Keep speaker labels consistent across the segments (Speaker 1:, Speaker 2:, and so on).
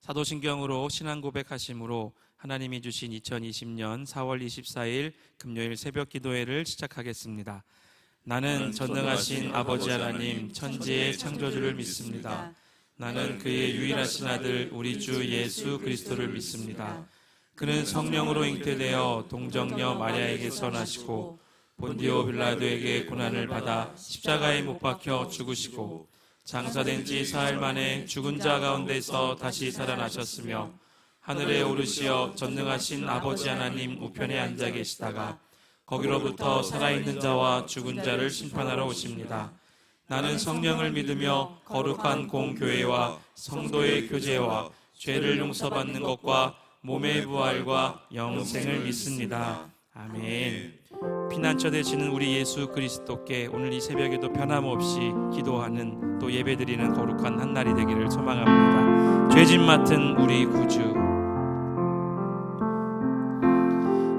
Speaker 1: 사도신경으로 신앙 고백하심으로 하나님이 주신 2020년 4월 24일 금요일 새벽 기도회를 시작하겠습니다. 나는 전능하신 아버지 하나님 천지의 창조주를 믿습니다. 나는 그의 유일하신 아들 우리 주 예수 그리스도를 믿습니다. 그는 성령으로 잉태되어 동정녀 마리아에게서 나시고 본디오 빌라도에게 고난을 받아 십자가에 못 박혀 죽으시고 장사된 지 사흘 만에 죽은 자 가운데서 다시 살아나셨으며 하늘에 오르시어 전능하신 아버지 하나님 우편에 앉아 계시다가 거기로부터 살아있는 자와 죽은 자를 심판하러 오십니다. 나는 성령을 믿으며 거룩한 공교회와 성도의 교제와 죄를 용서받는 것과 몸의 부활과 영생을 믿습니다. 아멘. 피난처 되시는 우리 예수 그리스도께 오늘 이 새벽에도 변함없이 기도하는 또 예배드리는 거룩한 한 날이 되기를 소망합니다. 죄짐 맡은 우리 구주,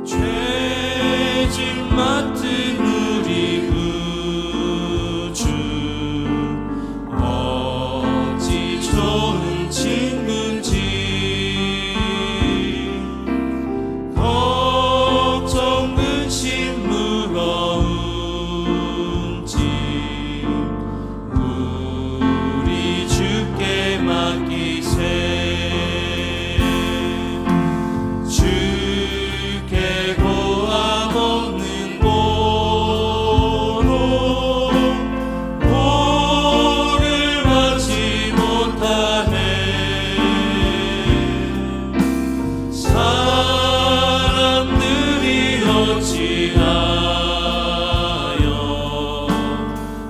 Speaker 1: 죄짐 맡은 우리 구주, 어찌 좋은 친구인지 걱정 근심 무거운지 우리 주께 맡기세. 주께 고함 없는 보로 보를 받지 못하네. 사람들이 어찌하여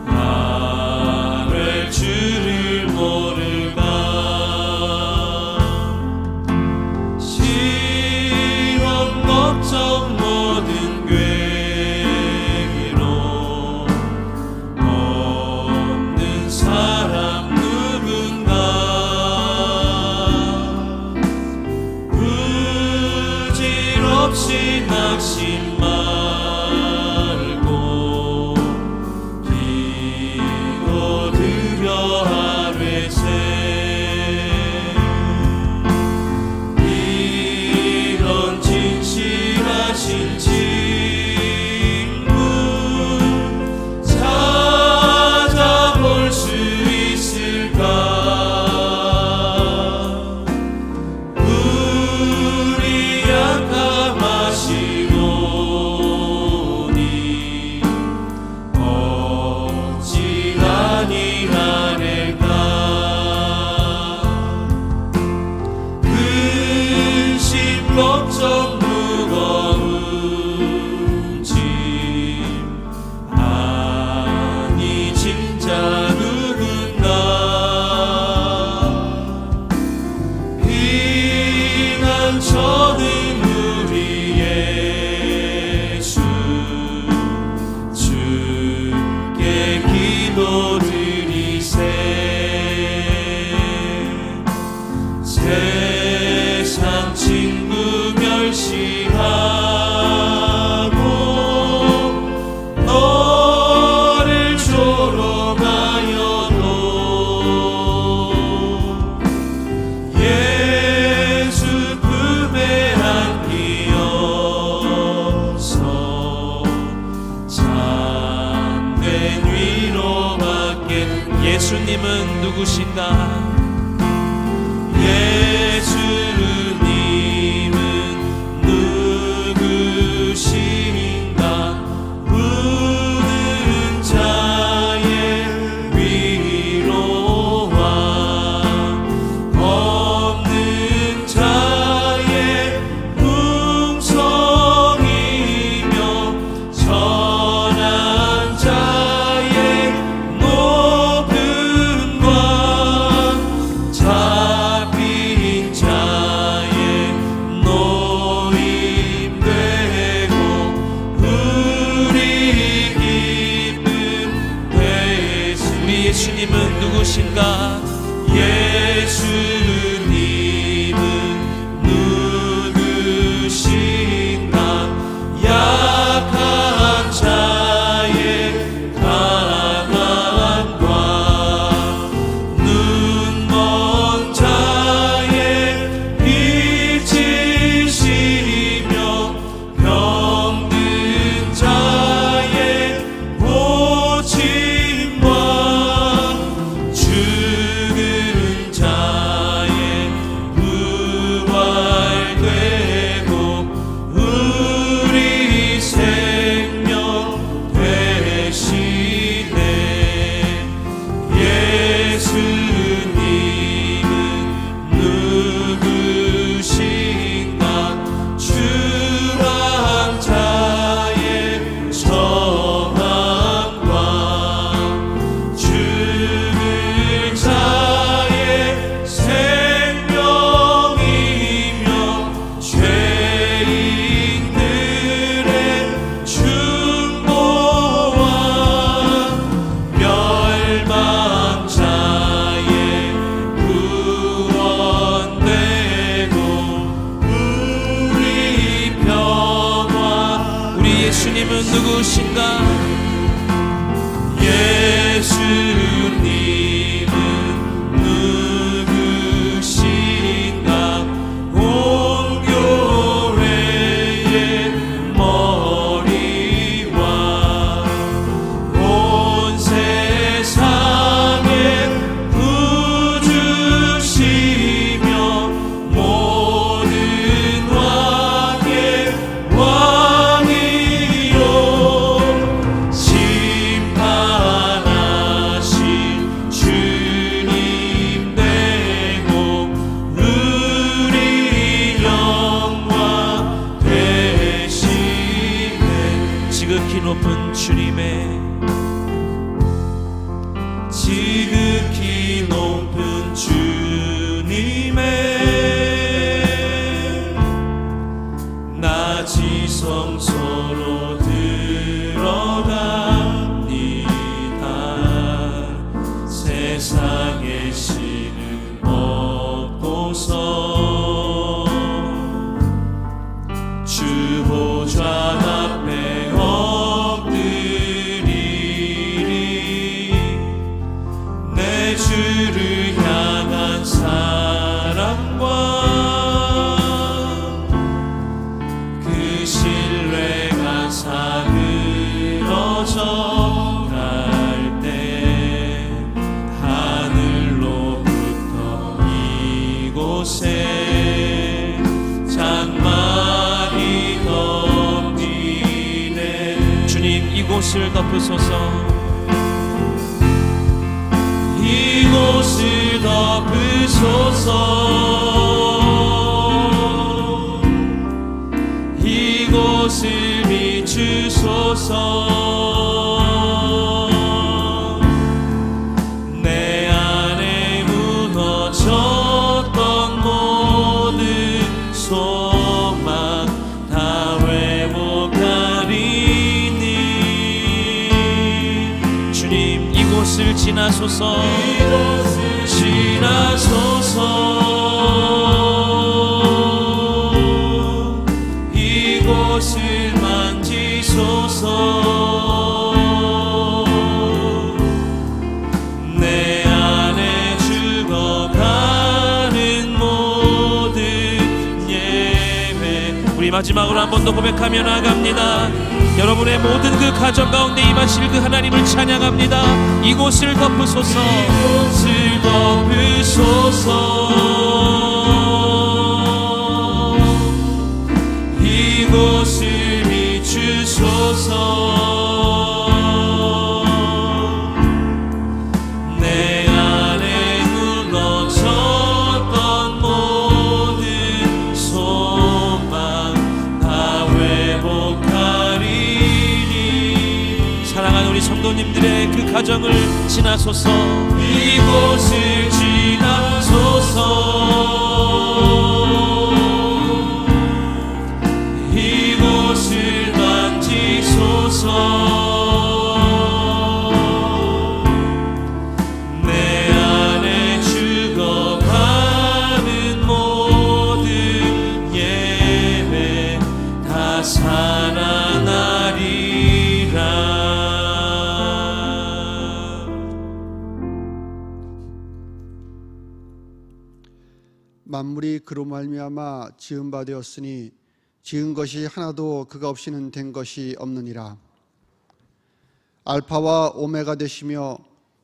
Speaker 1: 나를 주를 모를까. 시험 걱정 모든 괴로움 없는 사람 누군가. 부질없이 낙심 말고 기도드려 하뢰세. 이런 진실하신 친구 찾아볼 수 있을까. 우리 약함하시오니 어찌 아니하릴까. 근심 걱정 무거운 짐 아니 진짜 누군가. 피난처는 우리 예수 주께 기도드리세. 세상 친구 멸시하고 너를 조롱하여도 예수 품에 안기어서 참된 위로받게. 예수님은 누구신가? 예수님은 누구신가? 우는 자의 위로와 없는 자의 풍성이며 전한 자의 높음과 누구신가?
Speaker 2: 예수님은 누구신가? 온 교회의 머리와 온 세상의 구주시며 모든 왕의 왕이요 심판하신 주님 되고 우리 영광 되시네.
Speaker 1: 지극히 높은 주님의
Speaker 2: 지극히 높은 주님의 낮이 성소로 들어갑니다. 세상의 신을 얻고서 주 보좌 앞에 엎드리리. 내 주를 향한 사랑과 그 신뢰가 사그러져 갈 때 하늘로부터 이곳에 장막이 덮이네.
Speaker 1: 주님 이곳을 덮으소서.
Speaker 2: 이곳을 덮으소서. 이곳을 비추소서. 내 안에 무너졌던 모든 소망 다 회복하리니.
Speaker 1: 주님 이곳을 지나소서.
Speaker 2: 이곳을 지나소서. 이곳을 만지소서. 내 안에 죽어가는 모든 예배.
Speaker 1: 우리 마지막으로 한 번 더 고백하며 나아갑니다. 여러분의 모든 그 가정 가운데 임하실 그 하나님을 찬양합니다. 이곳을 덮으소서.
Speaker 2: 이곳을 덮으소서. 이곳을 비추소서. 내 안에 무너졌던 모든 소망 다 회복하리니.
Speaker 1: 사랑하는 우리 성도님들의 그 가정을 지나소서.
Speaker 2: 이곳을 지나소서. 이곳을 만지소서. 내 안에 죽어가는 모든 예배 다 살아나리라.
Speaker 3: 만물이 그로 말미암아 지은 바 되었으니 지은 것이 하나도 그가 없이는 된 것이 없느니라. 알파와 오메가 되시며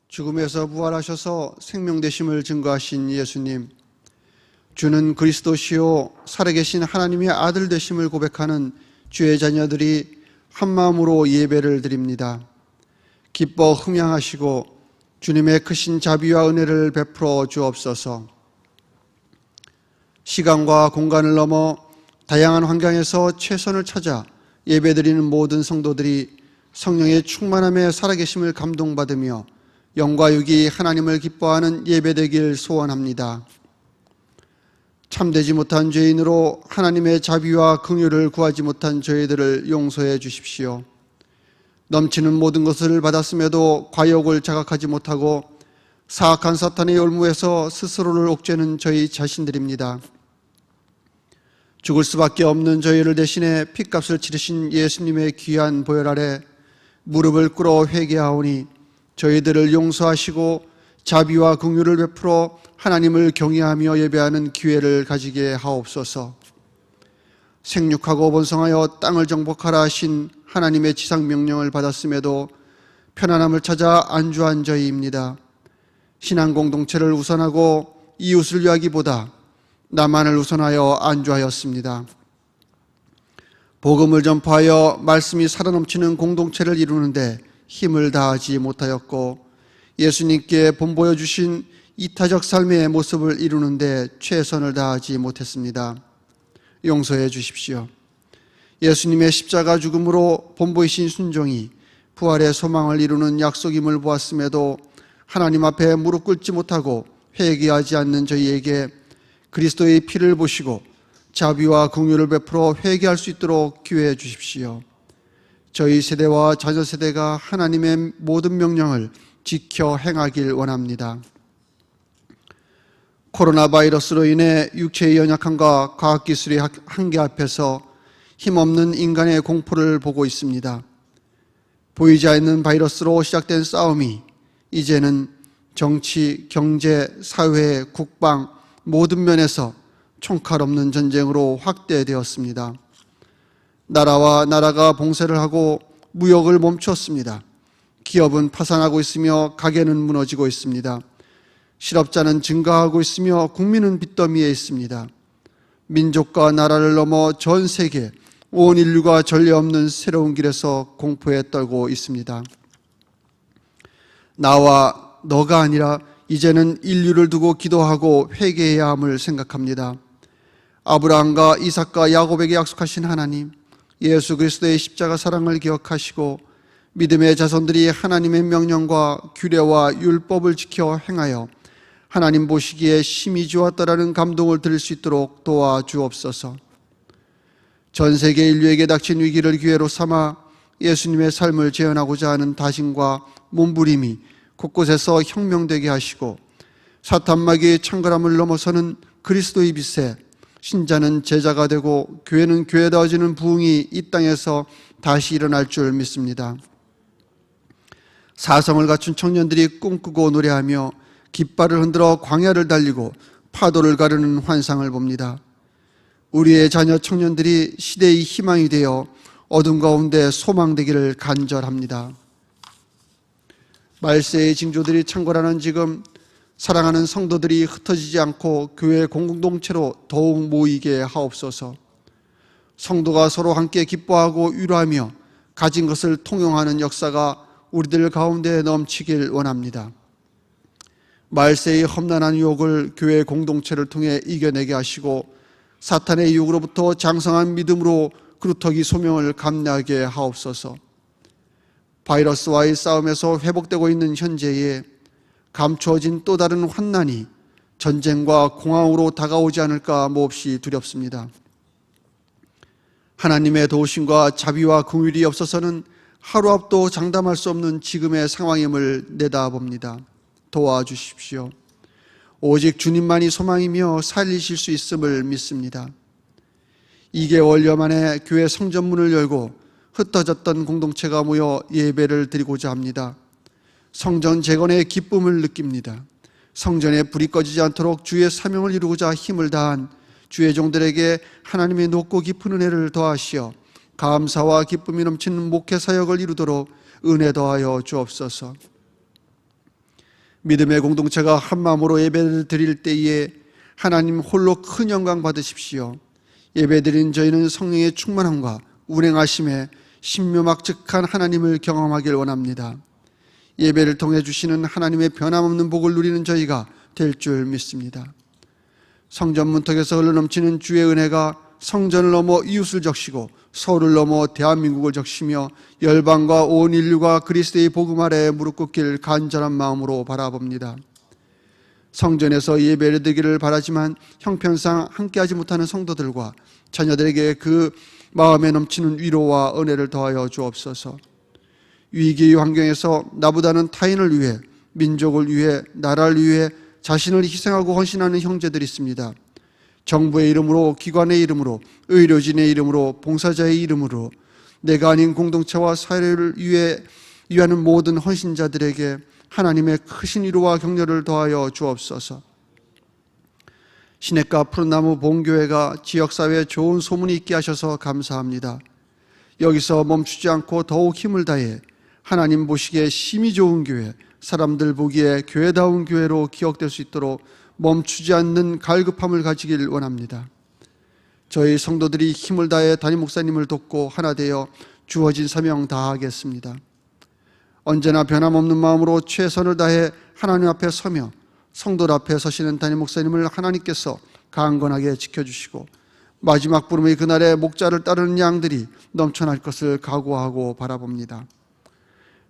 Speaker 3: 죽음에서 부활하셔서 생명 되심을 증거하신 예수님, 주는 그리스도시요 살아계신 하나님의 아들 되심을 고백하는 주의 자녀들이 한마음으로 예배를 드립니다. 기뻐 흥양하시고 주님의 크신 자비와 은혜를 베풀어 주옵소서. 시간과 공간을 넘어 다양한 환경에서 최선을 찾아 예배드리는 모든 성도들이 성령의 충만함에 살아계심을 감동받으며 영과 육이 하나님을 기뻐하는 예배되길 소원합니다. 참되지 못한 죄인으로 하나님의 자비와 긍휼을 구하지 못한 저희들을 용서해 주십시오. 넘치는 모든 것을 받았음에도 과욕을 자각하지 못하고 사악한 사탄의 열무에서 스스로를 옥죄는 저희 자신들입니다. 죽을 수밖에 없는 저희를 대신해 핏값을 치르신 예수님의 귀한 보혈 아래 무릎을 꿇어 회개하오니 저희들을 용서하시고 자비와 긍휼을 베풀어 하나님을 경외하며 예배하는 기회를 가지게 하옵소서. 생육하고 번성하여 땅을 정복하라 하신 하나님의 지상 명령을 받았음에도 편안함을 찾아 안주한 저희입니다. 신앙 공동체를 우선하고 이웃을 위하기보다 나만을 우선하여 안주하였습니다. 복음을 전파하여 말씀이 살아넘치는 공동체를 이루는데 힘을 다하지 못하였고 예수님께 본보여 주신 이타적 삶의 모습을 이루는데 최선을 다하지 못했습니다. 용서해 주십시오. 예수님의 십자가 죽음으로 본보이신 순종이 부활의 소망을 이루는 약속임을 보았음에도 하나님 앞에 무릎 꿇지 못하고 회개하지 않는 저희에게 그리스도의 피를 보시고 자비와 긍휼을 베풀어 회개할 수 있도록 기회해 주십시오. 저희 세대와 자녀 세대가 하나님의 모든 명령을 지켜 행하길 원합니다. 코로나 바이러스로 인해 육체의 연약함과 과학기술의 한계 앞에서 힘없는 인간의 공포를 보고 있습니다. 보이지 않는 바이러스로 시작된 싸움이 이제는 정치, 경제, 사회, 국방 모든 면에서 총칼 없는 전쟁으로 확대되었습니다. 나라와 나라가 봉쇄를 하고 무역을 멈추었습니다. 기업은 파산하고 있으며 가게는 무너지고 있습니다. 실업자는 증가하고 있으며 국민은 빚더미에 있습니다. 민족과 나라를 넘어 전 세계 온 인류가 전례 없는 새로운 길에서 공포에 떨고 있습니다. 나와 너가 아니라 이제는 인류를 두고 기도하고 회개해야 함을 생각합니다. 아브라함과 이삭과 야곱에게 약속하신 하나님, 예수 그리스도의 십자가 사랑을 기억하시고 믿음의 자손들이 하나님의 명령과 규례와 율법을 지켜 행하여 하나님 보시기에 심히 좋았다라는 감동을 들을 수 있도록 도와주옵소서. 전 세계 인류에게 닥친 위기를 기회로 삼아 예수님의 삶을 재현하고자 하는 다짐과 몸부림이 곳곳에서 혁명되게 하시고 사탄마귀의 창궐함을 넘어서는 그리스도의 빛에 신자는 제자가 되고 교회는 교회다워지는 부흥이 이 땅에서 다시 일어날 줄 믿습니다. 사성을 갖춘 청년들이 꿈꾸고 노래하며 깃발을 흔들어 광야를 달리고 파도를 가르는 환상을 봅니다. 우리의 자녀 청년들이 시대의 희망이 되어 어둠 가운데 소망되기를 간절합니다. 말세의 징조들이 창궐하는 지금 사랑하는 성도들이 흩어지지 않고 교회 공동체로 더욱 모이게 하옵소서. 성도가 서로 함께 기뻐하고 위로하며 가진 것을 통용하는 역사가 우리들 가운데 넘치길 원합니다. 말세의 험난한 유혹을 교회 공동체를 통해 이겨내게 하시고 사탄의 유혹으로부터 장성한 믿음으로 그루터기 소명을 감내하게 하옵소서. 바이러스와의 싸움에서 회복되고 있는 현재에 감추어진 또 다른 환난이 전쟁과 공황으로 다가오지 않을까 몹시 두렵습니다. 하나님의 도우심과 자비와 긍휼이 없어서는 하루 앞도 장담할 수 없는 지금의 상황임을 내다봅니다. 도와주십시오. 오직 주님만이 소망이며 살리실 수 있음을 믿습니다. 2개월여 만에 교회 성전문을 열고 흩어졌던 공동체가 모여 예배를 드리고자 합니다. 성전 재건의 기쁨을 느낍니다. 성전에 불이 꺼지지 않도록 주의 사명을 이루고자 힘을 다한 주의 종들에게 하나님의 높고 깊은 은혜를 더하시어 감사와 기쁨이 넘치는 목회 사역을 이루도록 은혜 더하여 주옵소서. 믿음의 공동체가 한마음으로 예배를 드릴 때에 하나님 홀로 큰 영광 받으십시오. 예배드린 저희는 성령의 충만함과 운행하심에 신묘막측한 하나님을 경험하길 원합니다. 예배를 통해 주시는 하나님의 변함없는 복을 누리는 저희가 될 줄 믿습니다. 성전 문턱에서 흘러넘치는 주의 은혜가 성전을 넘어 이웃을 적시고 서울을 넘어 대한민국을 적시며 열방과 온 인류가 그리스도의 복음 아래 무릎 꿇길 간절한 마음으로 바라봅니다. 성전에서 예배를 드리기를 바라지만 형편상 함께하지 못하는 성도들과 자녀들에게 그 마음에 넘치는 위로와 은혜를 더하여 주옵소서. 위기의 환경에서 나보다는 타인을 위해, 민족을 위해, 나라를 위해 자신을 희생하고 헌신하는 형제들이 있습니다. 정부의 이름으로, 기관의 이름으로, 의료진의 이름으로, 봉사자의 이름으로 내가 아닌 공동체와 사회를 위하는 모든 헌신자들에게 하나님의 크신 위로와 격려를 더하여 주옵소서. 시냇가 푸른나무 본교회가 지역사회에 좋은 소문이 있게 하셔서 감사합니다. 여기서 멈추지 않고 더욱 힘을 다해 하나님 보시기에 심히 좋은 교회, 사람들 보기에 교회다운 교회로 기억될 수 있도록 멈추지 않는 갈급함을 가지길 원합니다. 저희 성도들이 힘을 다해 담임 목사님을 돕고 하나 되어 주어진 사명 다하겠습니다. 언제나 변함없는 마음으로 최선을 다해 하나님 앞에 서며 성도들 앞에 서시는 담임 목사님을 하나님께서 강건하게 지켜주시고 마지막 부름의 그날에 목자를 따르는 양들이 넘쳐날 것을 각오하고 바라봅니다.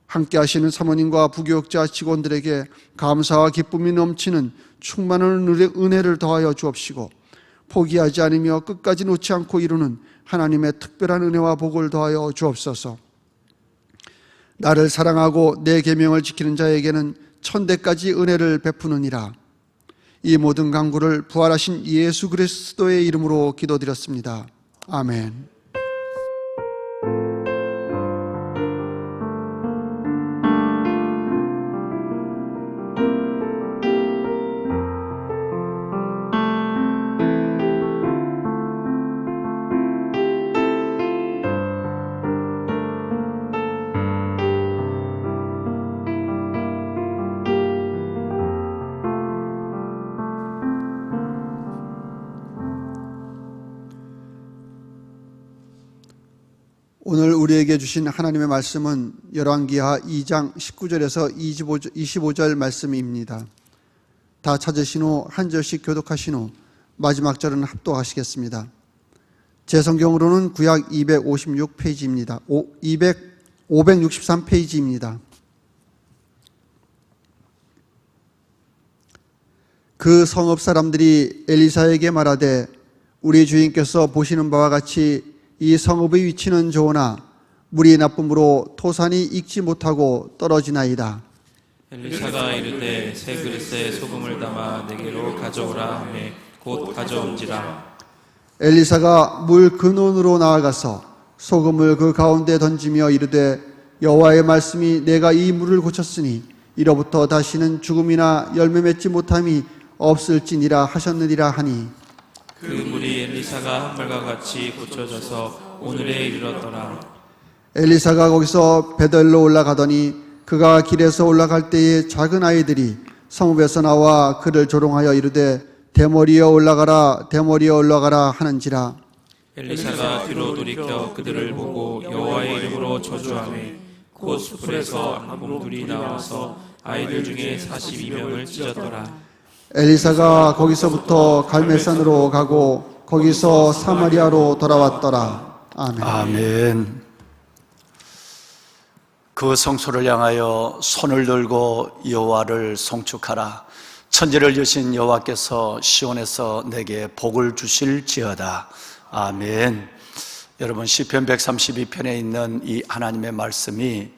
Speaker 3: 함께 하시는 사모님과 부교육자 직원들에게 감사와 기쁨이 넘치는 충만한 은혜를 더하여 주옵시고 포기하지 않으며 끝까지 놓지 않고 이루는 하나님의 특별한 은혜와 복을 더하여 주옵소서. 나를 사랑하고 내 계명을 지키는 자에게는 천대까지 은혜를 베푸느니라. 이 모든 간구를 부활하신 예수 그리스도의 이름으로 기도드렸습니다. 아멘. 오늘 우리에게 주신 하나님의 말씀은 열왕기하 2장 19절에서 25절 말씀입니다. 다 찾으신 후 한 절씩 교독하신 후 마지막 절은 합독하시겠습니다. 제 성경으로는 구약 256페이지입니다. 563페이지입니다. 그 성읍 사람들이 엘리사에게 말하되 우리 주인께서 보시는 바와 같이 이 성읍의 위치는 좋으나 물이 나쁨으로 토산이 익지 못하고 떨어지나이다.
Speaker 1: 엘리사가 이르되 새 그릇에 소금을 담아 내게로 가져오라 하매 곧 가져온지라.
Speaker 3: 엘리사가 물 근원으로 나아가서 소금을 그 가운데 던지며 이르되 여호와의 말씀이 내가 이 물을 고쳤으니 이로부터 다시는 죽음이나 열매 맺지 못함이 없을지니라 하셨느니라 하니
Speaker 1: 그 물이 엘리사가 한 말과 같이 고쳐져서 오늘에 이르렀더라.
Speaker 3: 엘리사가 거기서 베델로 올라가더니 그가 길에서 올라갈 때에 작은 아이들이 성읍에서 나와 그를 조롱하여 이르되 대머리여 올라가라 대머리여 올라가라 하는지라.
Speaker 1: 엘리사가 뒤로 돌이켜 그들을 보고 여호와의 이름으로 저주하매 곧 숯불에서 앙금불이 나와서 아이들 중에 42명을 찢었더라.
Speaker 3: 엘리사가 거기서부터 갈멜산으로 가고 거기서 사마리아로 돌아왔더라. 아멘.
Speaker 4: 아멘. 그 성소를 향하여 손을 들고 여호와를 송축하라. 천지를 여신 여호와께서 시온에서 내게 복을 주실지어다. 아멘. 여러분, 시편 132편에 있는 이 하나님의 말씀이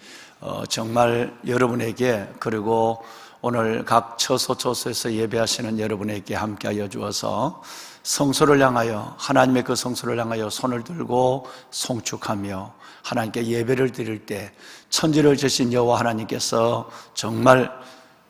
Speaker 4: 정말 여러분에게, 그리고 오늘 각 처소처소에서 예배하시는 여러분에게 함께하여 주어서 성소를 향하여, 하나님의 그 성소를 향하여 손을 들고 송축하며 하나님께 예배를 드릴 때 천지를 지으신 여호와 하나님께서 정말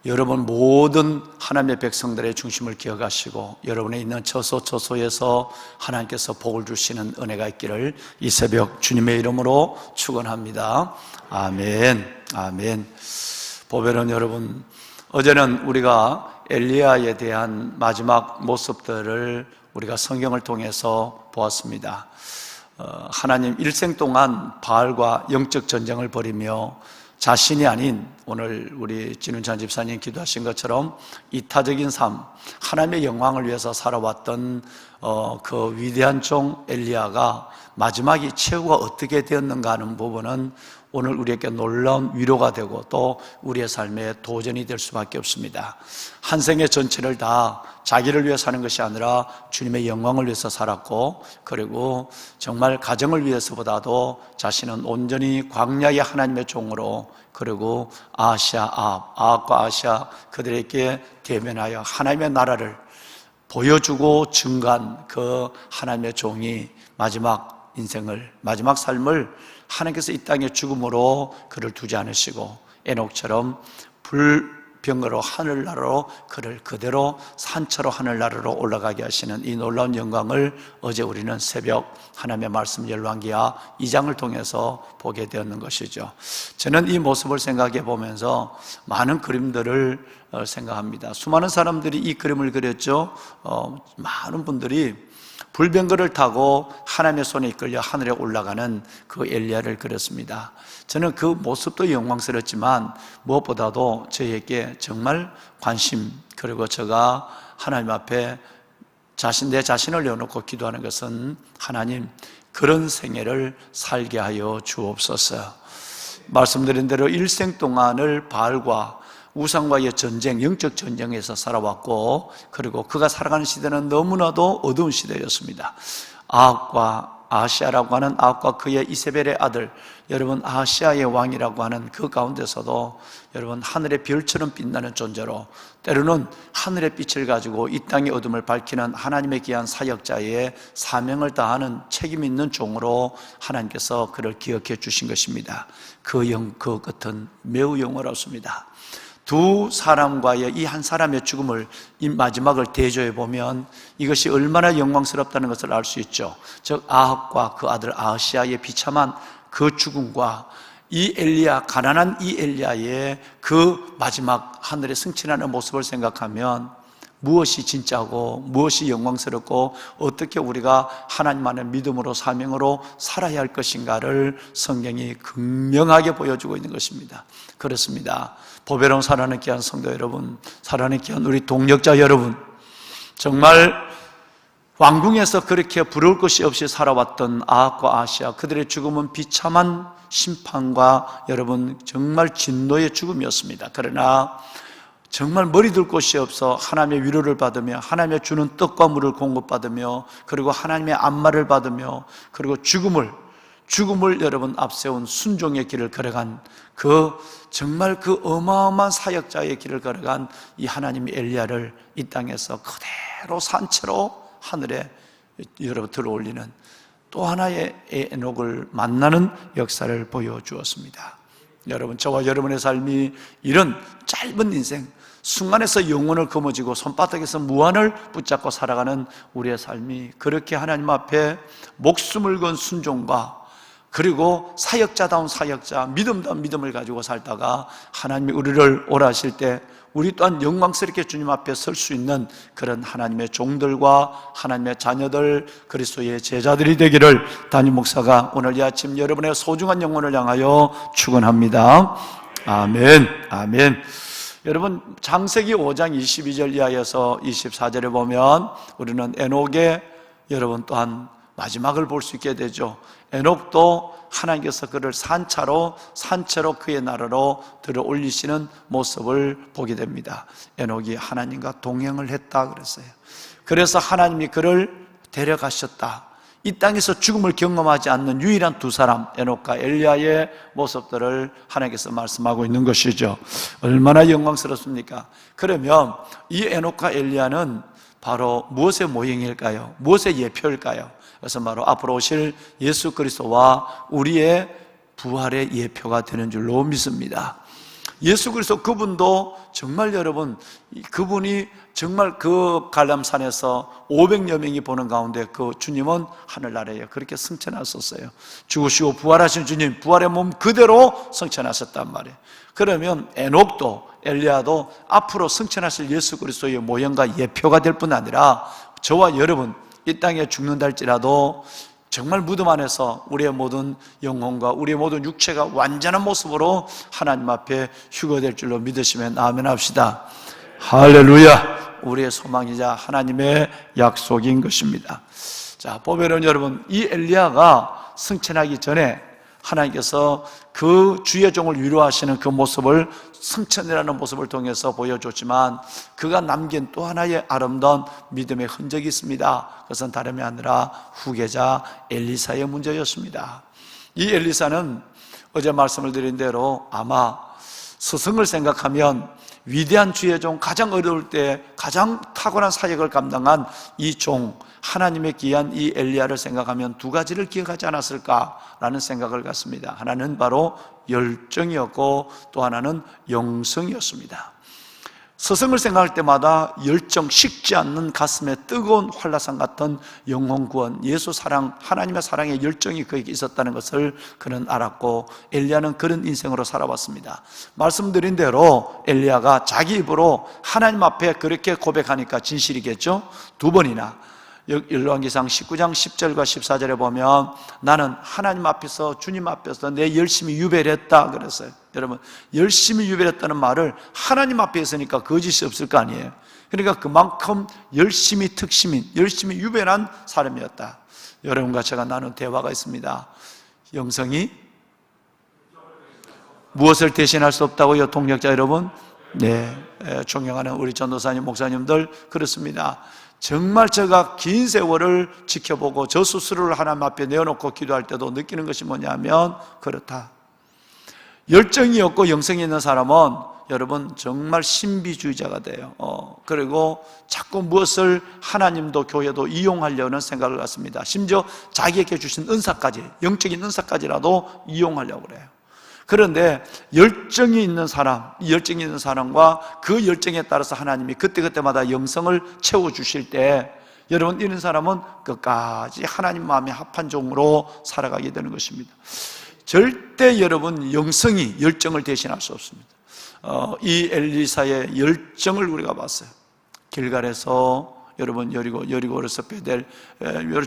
Speaker 4: 여러분 모든 하나님의 백성들의 중심을 기억하시고 여러분의 있는 처소처소에서 하나님께서 복을 주시는 은혜가 있기를 이 새벽 주님의 이름으로 축원합니다. 아멘. 아멘. 보배는 여러분, 어제는 우리가 엘리야에 대한 마지막 모습들을 우리가 성경을 통해서 보았습니다. 하나님 일생 동안 바알과 영적 전쟁을 벌이며 자신이 아닌, 오늘 우리 진운찬 집사님 기도하신 것처럼 이타적인 삶, 하나님의 영광을 위해서 살아왔던 그 위대한 종 엘리야가 마지막이 최후가 어떻게 되었는가 하는 부분은 오늘 우리에게 놀라운 위로가 되고 또 우리의 삶에 도전이 될 수밖에 없습니다. 한 생의 전체를 다 자기를 위해 사는 것이 아니라 주님의 영광을 위해서 살았고, 그리고 정말 가정을 위해서보다도 자신은 온전히 광야의 하나님의 종으로, 그리고 아합과 아시아 그들에게 대면하여 하나님의 나라를 보여주고 증거한 그 하나님의 종이 마지막 인생을, 마지막 삶을 하나님께서 이 땅의 죽음으로 그를 두지 않으시고 에녹처럼 불병거로 하늘나라로 그를 그대로 산처로 하늘나라로 올라가게 하시는 이 놀라운 영광을 어제 우리는 새벽 하나님의 말씀 열왕기하 2장을 통해서 보게 되었는 것이죠. 저는 이 모습을 생각해 보면서 많은 그림들을 생각합니다. 수많은 사람들이 이 그림을 그렸죠. 많은 분들이 불병거를 타고 하나님의 손에 이끌려 하늘에 올라가는 그 엘리야를 그렸습니다. 저는 그 모습도 영광스럽지만 무엇보다도 저에게 정말 관심, 그리고 제가 하나님 앞에 내 자신을 내어놓고 기도하는 것은 하나님, 그런 생애를 살게 하여 주옵소서. 말씀드린 대로 일생 동안을 바알과 우상과의 전쟁, 영적 전쟁에서 살아왔고, 그리고 그가 살아가는 시대는 너무나도 어두운 시대였습니다. 아합과 아하시아라고 하는 아합과 그의 이세벨의 아들, 여러분 아하시아의 왕이라고 하는 그 가운데서도 여러분 하늘의 별처럼 빛나는 존재로, 때로는 하늘의 빛을 가지고 이 땅의 어둠을 밝히는 하나님의 귀한 사역자의 사명을 다하는 책임 있는 종으로 하나님께서 그를 기억해 주신 것입니다. 그 끝은 매우 영원롭습니다. 두 사람과의 이 한 사람의 죽음을, 이 마지막을 대조해 보면 이것이 얼마나 영광스럽다는 것을 알 수 있죠. 즉 아합과 그 아들 아하시아의 비참한 그 죽음과 이 엘리야, 가난한 이 엘리야의 그 마지막 하늘에 승천하는 모습을 생각하면 무엇이 진짜고 무엇이 영광스럽고 어떻게 우리가 하나님만의 믿음으로 사명으로 살아야 할 것인가를 성경이 극명하게 보여주고 있는 것입니다. 그렇습니다. 보배로운 사랑하는 귀한 성도 여러분, 사랑하는 귀한 우리 동역자 여러분, 정말 왕궁에서 그렇게 부러울 것이 없이 살아왔던 아합과 아하시아, 그들의 죽음은 비참한 심판과 여러분 정말 진노의 죽음이었습니다. 그러나 정말 머리 둘 곳이 없어 하나님의 위로를 받으며 하나님의 주는 떡과 물을 공급받으며, 그리고 하나님의 안마를 받으며, 그리고 죽음을 여러분 앞세운 순종의 길을 걸어간 정말 그 어마어마한 사역자의 길을 걸어간 이 하나님의 엘리야를 이 땅에서 그대로 산채로 하늘에 여러분 들어올리는 또 하나의 에녹을 만나는 역사를 보여주었습니다. 여러분, 저와 여러분의 삶이 이런 짧은 인생, 순간에서 영혼을 거머쥐고 손바닥에서 무한을 붙잡고 살아가는 우리의 삶이 그렇게 하나님 앞에 목숨을 건 순종과, 그리고 사역자다운 사역자, 믿음다운 믿음을 가지고 살다가 하나님이 우리를 오라하실 때 우리 또한 영광스럽게 주님 앞에 설 수 있는 그런 하나님의 종들과 하나님의 자녀들, 그리스도의 제자들이 되기를 담임 목사가 오늘 이 아침 여러분의 소중한 영혼을 향하여 축원합니다. 아멘, 아멘. 여러분, 창세기 5장 22절 이하에서 24절에 보면 우리는 에녹의 여러분 또한 마지막을 볼 수 있게 되죠. 에녹도 하나님께서 그를 산채로 그의 나라로 들어 올리시는 모습을 보게 됩니다. 에녹이 하나님과 동행을 했다 그랬어요. 그래서 하나님이 그를 데려가셨다. 이 땅에서 죽음을 경험하지 않는 유일한 두 사람, 에녹과 엘리야의 모습들을 하나님께서 말씀하고 있는 것이죠. 얼마나 영광스럽습니까? 그러면 이 에녹과 엘리야는 바로 무엇의 모형일까요? 무엇의 예표일까요? 그래서 바로 앞으로 오실 예수 그리스도와 우리의 부활의 예표가 되는 줄로 믿습니다. 예수 그리스도 그분도 정말 여러분, 그분이 정말 그 갈람산에서 500여 명이 보는 가운데 그 주님은 하늘나라에 그렇게 승천하셨어요. 죽으시고 부활하신 주님, 부활의 몸 그대로 승천하셨단 말이에요. 그러면 에녹도 엘리야도 앞으로 승천하실 예수 그리스도의 모형과 예표가 될 뿐 아니라 저와 여러분 이 땅에 죽는다 할지라도 정말 무덤 안에서 우리의 모든 영혼과 우리의 모든 육체가 완전한 모습으로 하나님 앞에 휴거될 줄로 믿으시면 아멘 합시다. 할렐루야. 우리의 소망이자 하나님의 약속인 것입니다. 자, 보배로운 여러분, 이 엘리야가 승천하기 전에 하나님께서 그 주의 종을 위로하시는 그 모습을 승천이라는 모습을 통해서 보여줬지만 그가 남긴 또 하나의 아름다운 믿음의 흔적이 있습니다. 그것은 다름이 아니라 후계자 엘리사의 문제였습니다. 이 엘리사는 어제 말씀을 드린 대로 아마 스승을 생각하면 위대한 주의 종, 가장 어려울 때 가장 탁월한 사역을 감당한 이 종, 하나님의 귀한 이 엘리야를 생각하면 두 가지를 기억하지 않았을까라는 생각을 갖습니다. 하나는 바로 열정이었고 또 하나는 영성이었습니다. 스승을 생각할 때마다 열정, 식지 않는 가슴에 뜨거운 한라산 같은 영혼 구원, 예수 사랑, 하나님의 사랑의 열정이 그에게 있었다는 것을 그는 알았고, 엘리야는 그런 인생으로 살아왔습니다. 말씀드린 대로 엘리야가 자기 입으로 하나님 앞에 그렇게 고백하니까 진실이겠죠. 두 번이나 열왕기상 19장 10절과 14절에 보면 나는 하나님 앞에서, 주님 앞에서 내 열심히 유배를 했다 그랬어요. 여러분, 열심히 유배를 했다는 말을 하나님 앞에 했으니까 거짓이 없을 거 아니에요. 그러니까 그만큼 열심히 특심인, 열심히 유배한 사람이었다. 여러분과 제가 나눈 대화가 있습니다. 영성이 무엇을 대신할 수 없다고요, 동력자 여러분? 네, 존경하는 우리 전도사님, 목사님들, 그렇습니다. 정말 제가 긴 세월을 지켜보고 저 스스로를 하나님 앞에 내어놓고 기도할 때도 느끼는 것이 뭐냐면, 그렇다. 열정이 없고 영성이 있는 사람은 여러분 정말 신비주의자가 돼요. 그리고 자꾸 무엇을 하나님도 교회도 이용하려는 생각을 갖습니다. 심지어 자기에게 주신 은사까지, 영적인 은사까지라도 이용하려고 그래요. 그런데 열정이 있는 사람, 이 열정이 있는 사람과 그 열정에 따라서 하나님이 그때그때마다 영성을 채워주실 때, 여러분 이런 사람은 끝까지 하나님 마음에 합한 종으로 살아가게 되는 것입니다. 절대 여러분 영성이 열정을 대신할 수 없습니다. 이 엘리사의 열정을 우리가 봤어요. 길갈에서 여러분 여리고에서 베델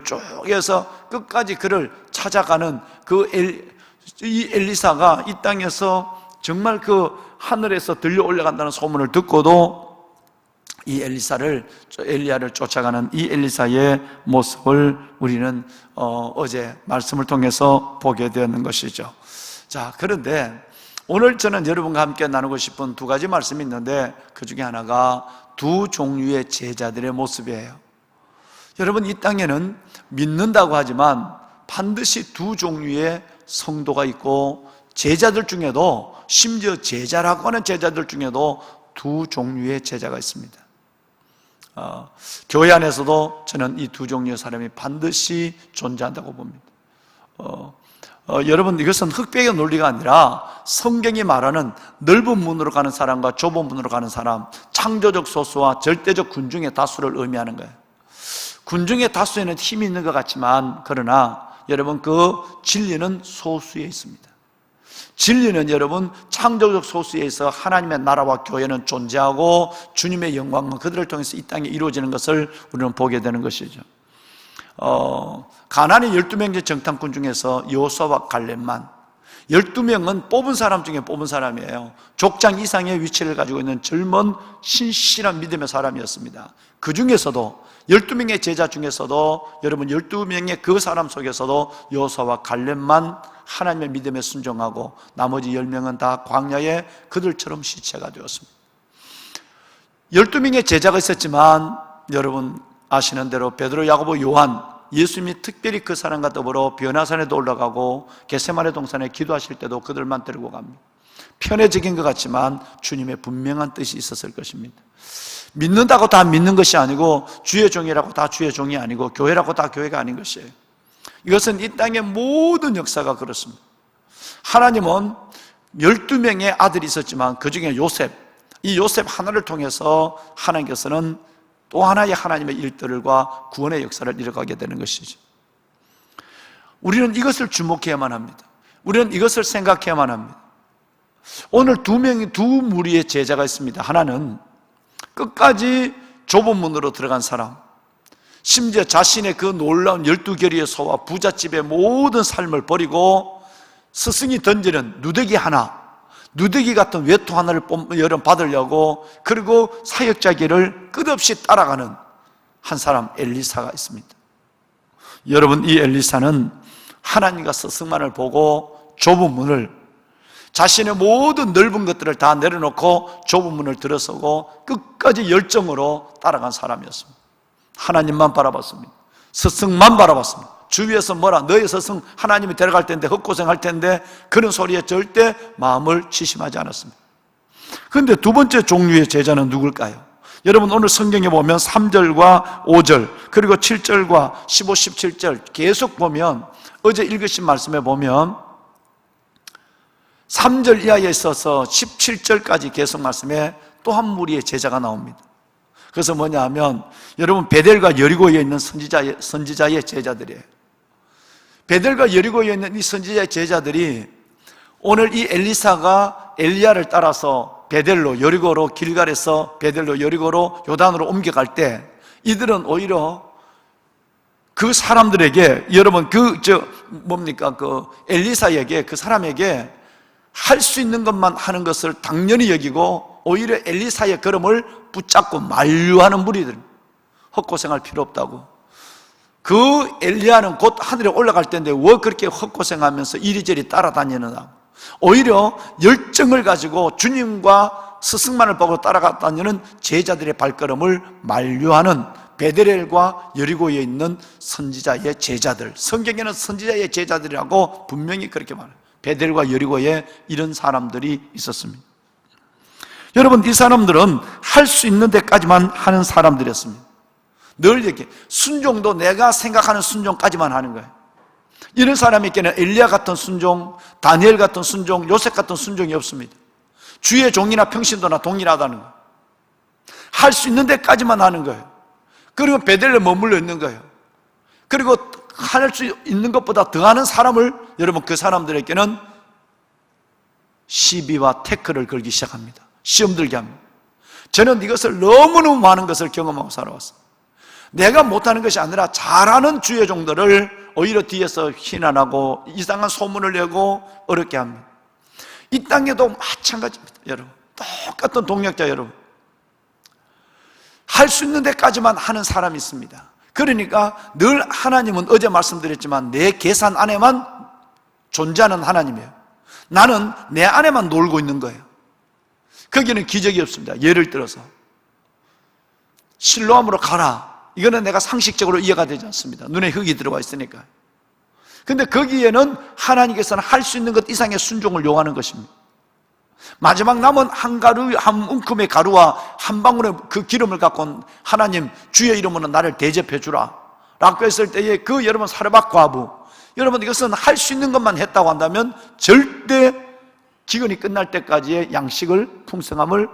Speaker 4: 쪽에서 끝까지 그를 찾아가는 이 엘리사가 이 땅에서 정말 그 하늘에서 들려 올라간다는 소문을 듣고도 이 엘리야를 쫓아가는 이 엘리사의 모습을 우리는 어제 말씀을 통해서 보게 되는 것이죠. 자, 그런데 오늘 저는 여러분과 함께 나누고 싶은 두 가지 말씀이 있는데, 그 중에 하나가 두 종류의 제자들의 모습이에요. 여러분, 이 땅에는 믿는다고 하지만 반드시 두 종류의 성도가 있고, 제자들 중에도, 심지어 제자라고 하는 제자들 중에도 두 종류의 제자가 있습니다. 교회 안에서도 저는 이 두 종류의 사람이 반드시 존재한다고 봅니다. 여러분, 이것은 흑백의 논리가 아니라 성경이 말하는 넓은 문으로 가는 사람과 좁은 문으로 가는 사람, 창조적 소수와 절대적 군중의 다수를 의미하는 거예요. 군중의 다수에는 힘이 있는 것 같지만, 그러나 여러분 그 진리는 소수에 있습니다. 진리는 여러분 창조적 소수에서 하나님의 나라와 교회는 존재하고 주님의 영광은 그들을 통해서 이 땅에 이루어지는 것을 우리는 보게 되는 것이죠. 가나안의 12명제 정탐꾼 중에서 여호수아와 갈렙만, 12명은 뽑은 사람 중에 뽑은 사람이에요. 족장 이상의 위치를 가지고 있는 젊은 신실한 믿음의 사람이었습니다. 그 중에서도 12명의 제자 중에서도 여러분 12명의 그 사람 속에서도 여호수아와 갈렙만 하나님의 믿음에 순종하고 나머지 10명은 다 광야에 그들처럼 시체가 되었습니다. 12명의 제자가 있었지만 여러분 아시는 대로 베드로, 야고보, 요한, 예수님이 특별히 그 사람과 더불어 변화산에도 올라가고 겟세마네 동산에 기도하실 때도 그들만 데리고 갑니다. 편애적인 것 같지만 주님의 분명한 뜻이 있었을 것입니다. 믿는다고 다 믿는 것이 아니고, 주의 종이라고 다 주의 종이 아니고, 교회라고 다 교회가 아닌 것이에요. 이것은 이 땅의 모든 역사가 그렇습니다. 하나님은 12명의 아들이 있었지만 그 중에 요셉, 이 요셉 하나를 통해서 하나님께서는 또 하나의 하나님의 일들과 구원의 역사를 이뤄가게 되는 것이죠. 우리는 이것을 주목해야만 합니다. 우리는 이것을 생각해야만 합니다. 오늘 두 무리의 제자가 있습니다. 하나는 끝까지 좁은 문으로 들어간 사람, 심지어 자신의 그 놀라운 12결의의 소와 부잣집의 모든 삶을 버리고 스승이 던지는 누더기 같은 외투 하나를 받으려고, 그리고 사역자기를 끝없이 따라가는 한 사람, 엘리사가 있습니다. 여러분, 이 엘리사는 하나님과 스승만을 보고 좁은 문을, 자신의 모든 넓은 것들을 다 내려놓고 좁은 문을 들어서고 끝까지 열정으로 따라간 사람이었습니다. 하나님만 바라봤습니다. 스승만 바라봤습니다. 주위에서 너의 스승 하나님이 데려갈 텐데 헛고생할 텐데 그런 소리에 절대 마음을 치심하지 않았습니다. 그런데 두 번째 종류의 제자는 누굴까요? 여러분 오늘 성경에 보면 3절과 5절 그리고 7절과 15, 17절 계속 보면 어제 읽으신 말씀에 보면 3절 이하에 있어서 17절까지 계속 말씀에 또 한 무리의 제자가 나옵니다. 그래서 뭐냐 하면 여러분 베델과 여리고에 있는 선지자의 제자들이에요. 베델과 여리고에 있는 이 선지자의 제자들이 오늘 이 엘리사가 엘리야를 따라서 베델로 여리고로 길갈에서 베델로 여리고로 요단으로 옮겨갈 때 이들은 오히려 그 사람들에게 여러분 그 엘리사에게 그 사람에게 할 수 있는 것만 하는 것을 당연히 여기고 오히려 엘리사의 걸음을 붙잡고 만류하는 무리들, 헛고생할 필요 없다고. 그 엘리야는 곧 하늘에 올라갈 텐데 왜 그렇게 헛고생하면서 이리저리 따라다니느냐. 오히려 열정을 가지고 주님과 스승만을 보고 따라다니는 제자들의 발걸음을 만류하는 베델과 여리고에 있는 선지자의 제자들, 성경에는 선지자의 제자들이라고 분명히 그렇게 말해요. 베델과 여리고에 이런 사람들이 있었습니다. 여러분 이 사람들은 할 수 있는 데까지만 하는 사람들이었습니다. 늘 이렇게 순종도 내가 생각하는 순종까지만 하는 거예요. 이런 사람에게는 엘리야 같은 순종, 다니엘 같은 순종, 요셉 같은 순종이 없습니다. 주의 종이나 평신도나 동일하다는 거예요. 할 수 있는 데까지만 하는 거예요. 그리고 베델에 머물러 있는 거예요. 그리고 할 수 있는 것보다 더하는 사람을 여러분 그 사람들에게는 시비와 태클을 걸기 시작합니다. 시험 들게 합니다. 저는 이것을 너무너무 많은 것을 경험하고 살아왔어요. 내가 못하는 것이 아니라 잘하는 주의 종들을 오히려 뒤에서 희난하고 이상한 소문을 내고 어렵게 합니다. 이 땅에도 마찬가지입니다. 여러분 똑같은 동력자 여러분 할 수 있는 데까지만 하는 사람이 있습니다. 그러니까 늘 하나님은 어제 말씀드렸지만 내 계산 안에만 존재하는 하나님이에요. 나는 내 안에만 놀고 있는 거예요. 거기는 기적이 없습니다. 예를 들어서 실로암으로 가라. 이거는 내가 상식적으로 이해가 되지 않습니다. 눈에 흙이 들어와 있으니까. 근데 거기에는 하나님께서는 할 수 있는 것 이상의 순종을 요하는 것입니다. 마지막 남은 한 움큼의 가루와 한 방울의 그 기름을 갖고 하나님 주의 이름으로 나를 대접해 주라 라고 했을 때에 그 여러분 사르밧 과부 여러분 이것은 할 수 있는 것만 했다고 한다면 절대 기근이 끝날 때까지의 양식을 풍성함을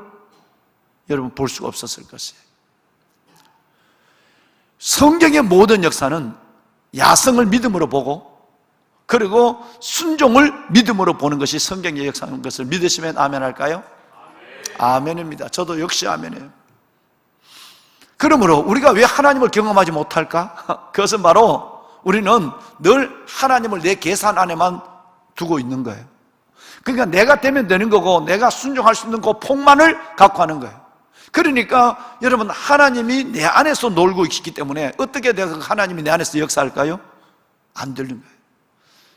Speaker 4: 여러분 볼 수가 없었을 것이에요. 성경의 모든 역사는 야성을 믿음으로 보고 그리고 순종을 믿음으로 보는 것이 성경의 역사인 것을 믿으시면 아멘 할까요? 아멘입니다. 저도 역시 아멘이에요. 그러므로 우리가 왜 하나님을 경험하지 못할까? 그것은 바로 우리는 늘 하나님을 내 계산 안에만 두고 있는 거예요. 그러니까 내가 되면 되는 거고 내가 순종할 수 있는 그 폭만을 갖고 하는 거예요. 그러니까 여러분 하나님이 내 안에서 놀고 있기 때문에 어떻게 내가 하나님이 내 안에서 역사할까요? 안 되는 거예요.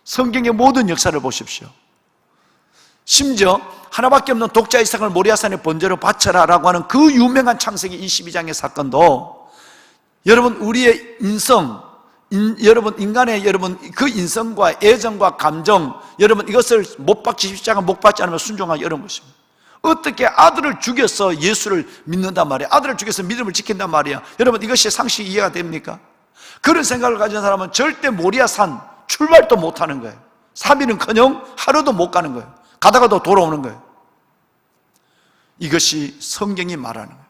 Speaker 4: 성경의 모든 역사를 보십시오. 심지어 하나밖에 없는 독자 이삭을 모리아산에 번제로 바쳐라 라고 하는 그 유명한 창세기 22장의 사건도 여러분 우리의 여러분 인간의 여러분 그 인성과 애정과 감정 여러분 이것을 못 박지 십자가 못 받지 않으면 순종하기 어려운 것입니다. 어떻게 아들을 죽여서 예수를 믿는단 말이야. 아들을 죽여서 믿음을 지킨단 말이야. 여러분 이것이 상식이 이해가 됩니까? 그런 생각을 가진 사람은 절대 모리아산 출발도 못하는 거예요. 3일은커녕 하루도 못 가는 거예요. 가다가도 돌아오는 거예요. 이것이 성경이 말하는 거예요.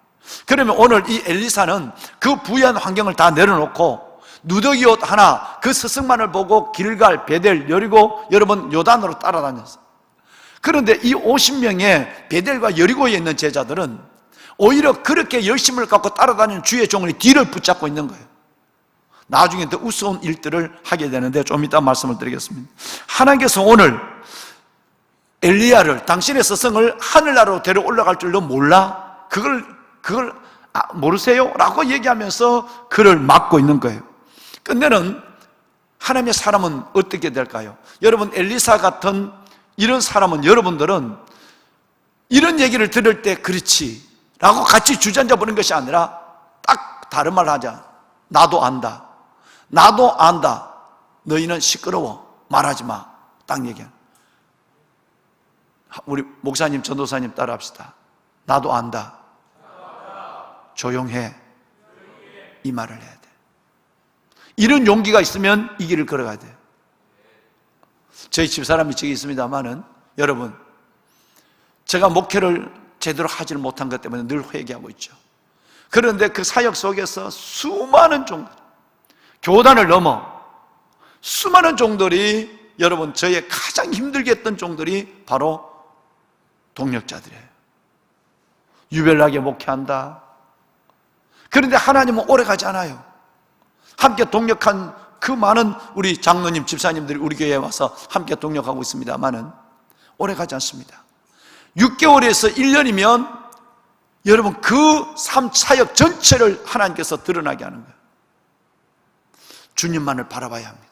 Speaker 4: 그러면 오늘 이 엘리사는 그 부유한 환경을 다 내려놓고 누더기 옷 하나 그 스승만을 보고 길갈, 베델, 여리고 여러분 요단으로 따라다녔어요. 그런데 이 50명의 베델과 여리고에 있는 제자들은 오히려 그렇게 열심을 갖고 따라다니는 주의 종을 뒤를 붙잡고 있는 거예요. 나중에 더 우스운 일들을 하게 되는데 좀 이따 말씀을 드리겠습니다. 하나님께서 오늘 엘리야를 당신의 스승을 하늘나라로 데려 올라갈 줄도 몰라? 그걸 모르세요? 라고 얘기하면서 그를 막고 있는 거예요. 끝내는 하나님의 사람은 어떻게 될까요? 여러분 엘리사 같은 이런 사람은 여러분들은 이런 얘기를 들을 때 그렇지 라고 같이 주저앉아 보는 것이 아니라 딱 다른 말 하자. 나도 안다. 나도 안다. 너희는 시끄러워. 말하지 마. 딱 얘기하는. 우리 목사님, 전도사님 따라합시다. 나도 안다. 조용해. 이 말을 해야 돼. 이런 용기가 있으면 이 길을 걸어가야 돼요. 저희 집사람이 저기 있습니다만은 여러분, 제가 목회를 제대로 하지를 못한 것 때문에 늘 회개하고 있죠. 그런데 그 사역 속에서 수많은 종들, 교단을 넘어 수많은 종들이, 여러분, 저의 가장 힘들게 했던 종들이 바로 동력자들이에요. 유별나게 목회한다. 그런데 하나님은 오래 가지 않아요. 함께 동력한 그 많은 우리 장로님, 집사님들이 우리 교회에 와서 함께 동력하고 있습니다만은 오래 가지 않습니다. 6개월에서 1년이면 여러분 그 삶 사역 전체를 하나님께서 드러나게 하는 거예요. 주님만을 바라봐야 합니다.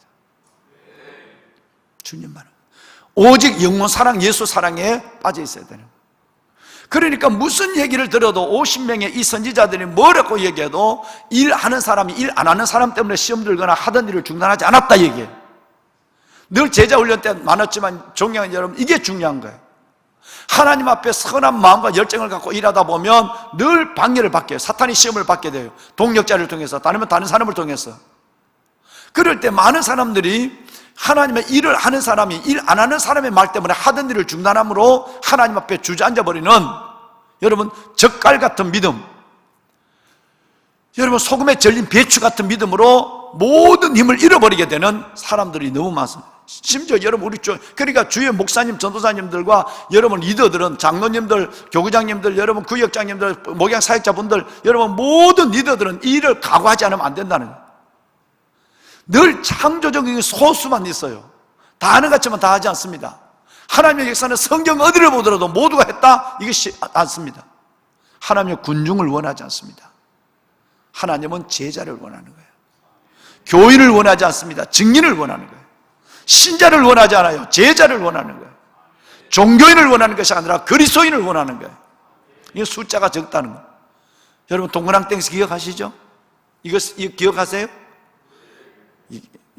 Speaker 4: 주님만을. 오직 영원 사랑, 예수 사랑에 빠져 있어야 되는 거예요. 그러니까 무슨 얘기를 들어도 50명의 이 선지자들이 뭐라고 얘기해도 일하는 사람이 일 안 하는 사람 때문에 시험 들거나 하던 일을 중단하지 않았다 얘기해요. 늘 제자 훈련 때 많았지만 존경하는 여러분, 이게 중요한 거예요. 하나님 앞에 선한 마음과 열정을 갖고 일하다 보면 늘 방해를 받게 해요. 사탄이 시험을 받게 돼요. 동력자를 통해서, 아니면 다른 사람을 통해서. 그럴 때 많은 사람들이 하나님의 일을 하는 사람이 일 안 하는 사람의 말 때문에 하던 일을 중단함으로 하나님 앞에 주저앉아 버리는, 여러분, 젓갈 같은 믿음, 여러분 소금에 절린 배추 같은 믿음으로 모든 힘을 잃어버리게 되는 사람들이 너무 많습니다. 심지어 여러분 우리 그러니까 주의 목사님, 전도사님들과 여러분 리더들은, 장로님들, 교구장님들, 여러분 구역장님들, 목양 사역자분들, 여러분 모든 리더들은 이 일을 각오하지 않으면 안 된다는 거예요. 늘 창조적인 소수만 있어요. 다 하는 것 같지만 다 하지 않습니다. 하나님의 역사는 성경 어디를 보더라도 모두가 했다, 이것이 않습니다. 하나님의 군중을 원하지 않습니다. 하나님은 제자를 원하는 거예요. 교인을 원하지 않습니다. 증인을 원하는 거예요. 신자를 원하지 않아요. 제자를 원하는 거예요. 종교인을 원하는 것이 아니라 그리스도인을 원하는 거예요. 이게 숫자가 적다는 거예요. 여러분 동그랑땡스 기억하시죠? 이거 기억하세요?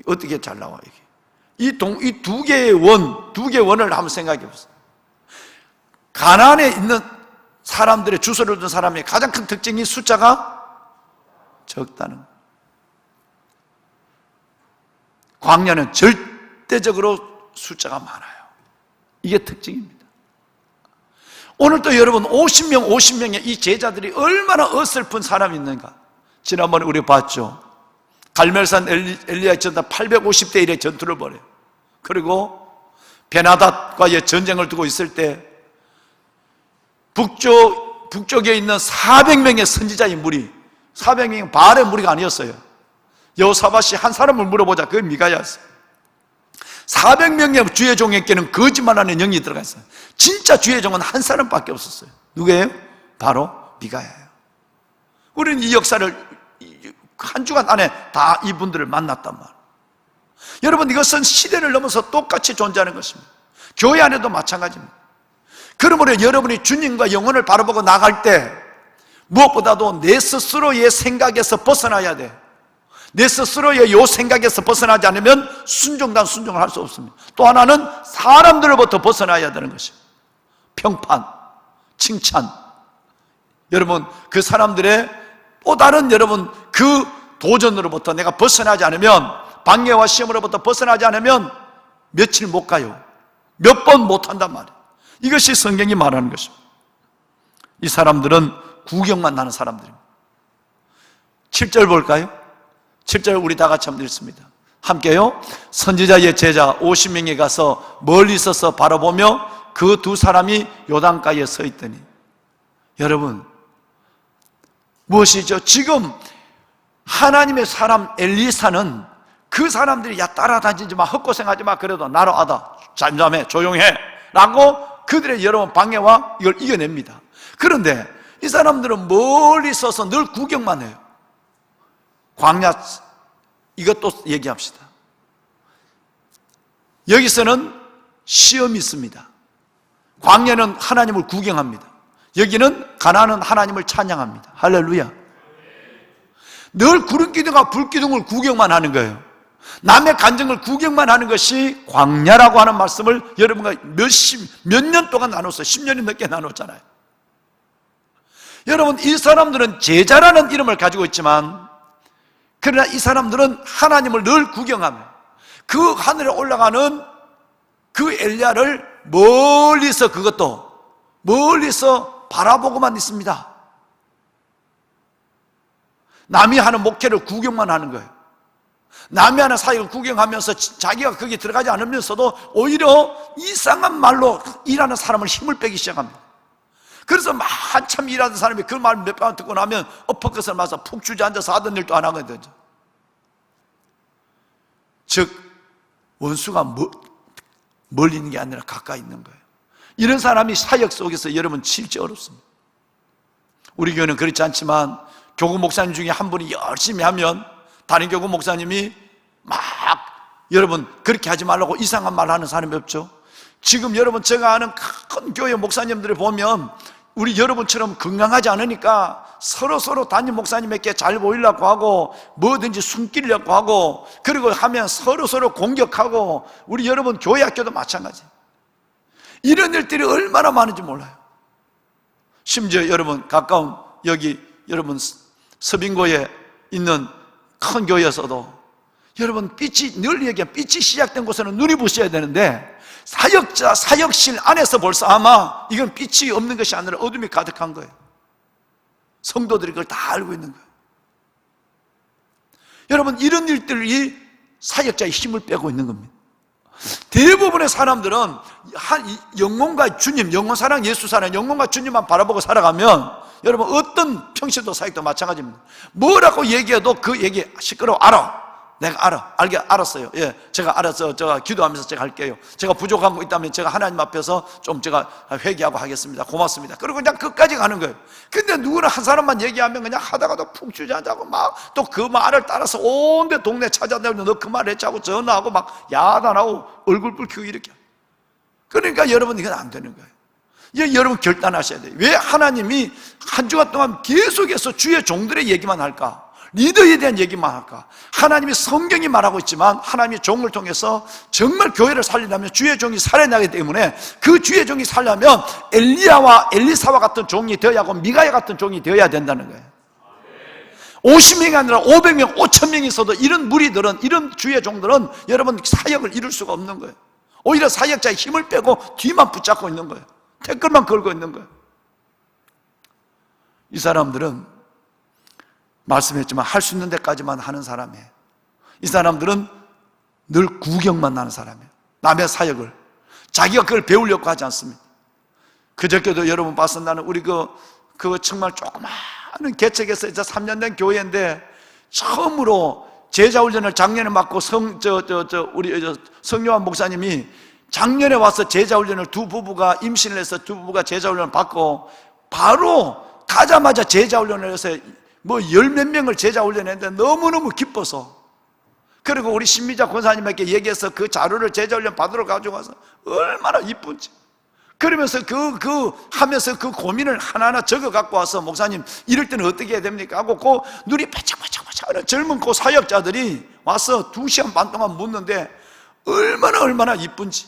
Speaker 4: 어떻게 잘 나와 이게? 이 두 개의 원을 한번 생각해 보세요. 가나안에 있는 사람들의 주소를 둔 사람의 가장 큰 특징이 숫자가 적다는 거예요. 광야는 절대적으로 숫자가 많아요. 이게 특징입니다. 오늘도 여러분 50명의 이 제자들이 얼마나 어설픈 사람이 있는가. 지난번에 우리 봤죠. 갈멜산 엘리야의 전투 850대 1의 전투를 벌여요. 그리고 베나닷과의 전쟁을 두고 있을 때 북쪽에 있는 400명의 선지자의 무리, 400명이 바알의 무리가 아니었어요. 여호사밧이 한 사람을 물어보자. 그게 미가야였어요. 400명의 주의 종에게는 거짓말하는 영이 들어가 있어요. 진짜 주의 종은 한 사람밖에 없었어요. 누구예요? 바로 미가야예요. 우리는 이 역사를 한 주간 안에 다 이분들을 만났단 말이에요. 여러분 이것은 시대를 넘어서 똑같이 존재하는 것입니다. 교회 안에도 마찬가지입니다. 그러므로 여러분이 주님과 영혼을 바라보고 나갈 때 무엇보다도 내 스스로의 생각에서 벗어나야 돼. 내 스스로의 요 생각에서 벗어나지 않으면 순종단 순종을 할 수 없습니다. 또 하나는 사람들로부터 벗어나야 되는 것입니다. 평판, 칭찬, 여러분 그 사람들의 또 다른 여러분 그 도전으로부터 내가 벗어나지 않으면, 방해와 시험으로부터 벗어나지 않으면 며칠 못 가요. 몇 번 못 한단 말이에요. 이것이 성경이 말하는 것입니다. 이 사람들은 구경만 하는 사람들입니다. 7절 볼까요? 7절 우리 다 같이 한번 읽습니다. 함께요. 선지자의 제자 50명이 가서 멀리 있어서 바라보며 그 두 사람이 요단가에 서 있더니, 여러분 무엇이죠? 지금 하나님의 사람 엘리사는 그 사람들이 야 따라다니지 마, 헛고생하지 마, 그래도 나로 하다, 잠잠해, 조용해 라고 그들의 여러분 방해와 이걸 이겨냅니다. 그런데 이 사람들은 멀리 서서 늘 구경만 해요. 광야, 이것도 얘기합시다. 여기서는 시험이 있습니다. 광야는 하나님을 구경합니다. 여기는 가나안은 하나님을 찬양합니다. 할렐루야. 늘 구름기둥과 불기둥을 구경만 하는 거예요. 남의 간증을 구경만 하는 것이 광야라고 하는 말씀을 여러분과 몇 년 동안 나눴어요. 10년이 넘게 나눴잖아요. 여러분, 이 사람들은 제자라는 이름을 가지고 있지만, 그러나 이 사람들은 하나님을 늘 구경하며 그 하늘에 올라가는 그 엘리야를 멀리서, 그것도 멀리서 바라보고만 있습니다. 남이 하는 목회를 구경만 하는 거예요. 남이 하는 사역을 구경하면서 자기가 거기에 들어가지 않으면서도 오히려 이상한 말로 일하는 사람을 힘을 빼기 시작합니다. 그래서 한참 일하는 사람이 그 말 몇 번 듣고 나면 엎어컷을 맞아 푹 주저앉아서 하던 일도 안 하거든요. 즉 원수가 멀리 있는 게 아니라 가까이 있는 거예요. 이런 사람이 사역 속에서 여러분 진짜 어렵습니다. 우리 교회는 그렇지 않지만 교구 목사님 중에 한 분이 열심히 하면 다른 교구 목사님이 막 여러분 그렇게 하지 말라고 이상한 말 하는 사람이 없죠. 지금 여러분 제가 아는 큰 교회 목사님들을 보면 우리 여러분처럼 건강하지 않으니까 서로 담임 목사님에게 잘 보이려고 하고 뭐든지 숨기려고 하고 그리고 하면 서로 공격하고 우리 여러분 교회 학교도 마찬가지. 이런 일들이 얼마나 많은지 몰라요. 심지어 여러분 가까운 여기 여러분 서빙고에 있는 큰 교회에서도 여러분 빛이 늘 얘기하면 빛이 시작된 곳에는 눈이 부셔야 되는데 사역실 안에서 벌써 아마 이건 빛이 없는 것이 아니라 어둠이 가득한 거예요. 성도들이 그걸 다 알고 있는 거예요. 여러분 이런 일들이 사역자의 힘을 빼고 있는 겁니다. 대부분의 사람들은 영혼과 주님, 영혼사랑, 예수사랑, 영혼과 주님만 바라보고 살아가면 여러분 어떤 평신도 사역도 마찬가지입니다. 뭐라고 얘기해도 그 얘기 시끄러워 알아. 내가 알았어요. 예, 제가 알아서 제가 기도하면서 제가 할게요. 제가 부족한 거 있다면 제가 하나님 앞에서 좀 제가 회개하고 하겠습니다. 고맙습니다. 그리고 그냥 끝까지 가는 거예요. 근데 누구나 한 사람만 얘기하면 그냥 하다가도 푹 주저앉고 막 또 그 말을 따라서 온데 동네 찾아다니고 너 그 말 했지 하고 전화하고 막 야단하고 얼굴 붉히고 이렇게. 그러니까 여러분 이건 안 되는 거예요. 이제 여러분 결단하셔야 돼요. 왜 하나님이 한 주간 동안 계속해서 주의 종들의 얘기만 할까? 리더에 대한 얘기만 할까? 하나님이 성경이 말하고 있지만 하나님이 종을 통해서 정말 교회를 살리려면 주의 종이 살아나기 때문에 그 주의 종이 살려면 엘리야와 엘리사와 같은 종이 되어야 하고 미가야 같은 종이 되어야 된다는 거예요. 50명이 아니라 500명, 5,000명이 있어도 이런 무리들은, 이런 주의 종들은 여러분 사역을 이룰 수가 없는 거예요. 오히려 사역자의 힘을 빼고 뒤만 붙잡고 있는 거예요. 댓글만 걸고 있는 거예요. 이 사람들은 말씀했지만 할 수 있는 데까지만 하는 사람이에요. 이 사람들은 늘 구경만 하는 사람이에요. 남의 사역을 자기가 그걸 배우려고 하지 않습니다. 그저께도 여러분 봤었나는 우리 그 정말 조그마한 개척에서 이제 3년 된 교회인데 처음으로 제자훈련을 작년에 맡고 우리 성요한 목사님이 작년에 와서 제자훈련을 두 부부가 임신을 해서 두 부부가 제자훈련을 받고 바로 가자마자 제자훈련을 해서 뭐 열 몇 명을 제자훈련했는데 너무너무 기뻐서 그리고 우리 신미자 권사님에게 얘기해서 그 자료를 제자훈련 받으러 가지고 와서 얼마나 이쁜지 그러면서 하면서 그 고민을 하나하나 적어 갖고 와서 목사님 이럴 때는 어떻게 해야 됩니까? 하고 그 눈이 바짝바짝바짝 젊은 그 사역자들이 와서 2시간 반 동안 묻는데 얼마나 이쁜지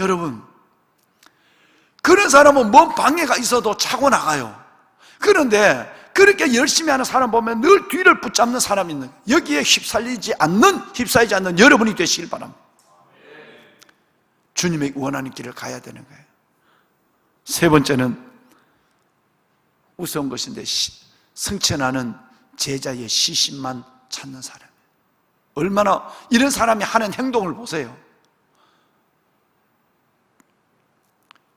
Speaker 4: 여러분 그런 사람은 뭔 방해가 있어도 차고 나가요. 그런데 그렇게 열심히 하는 사람 보면 늘 뒤를 붙잡는 사람이 있는 거예요. 여기에 휩싸이지 않는 여러분이 되시길 바랍니다. 주님의 원하는 길을 가야 되는 거예요. 세 번째는 우스운 것인데 승천하는 제자의 시신만 찾는 사람이에요. 얼마나 이런 사람이 하는 행동을 보세요.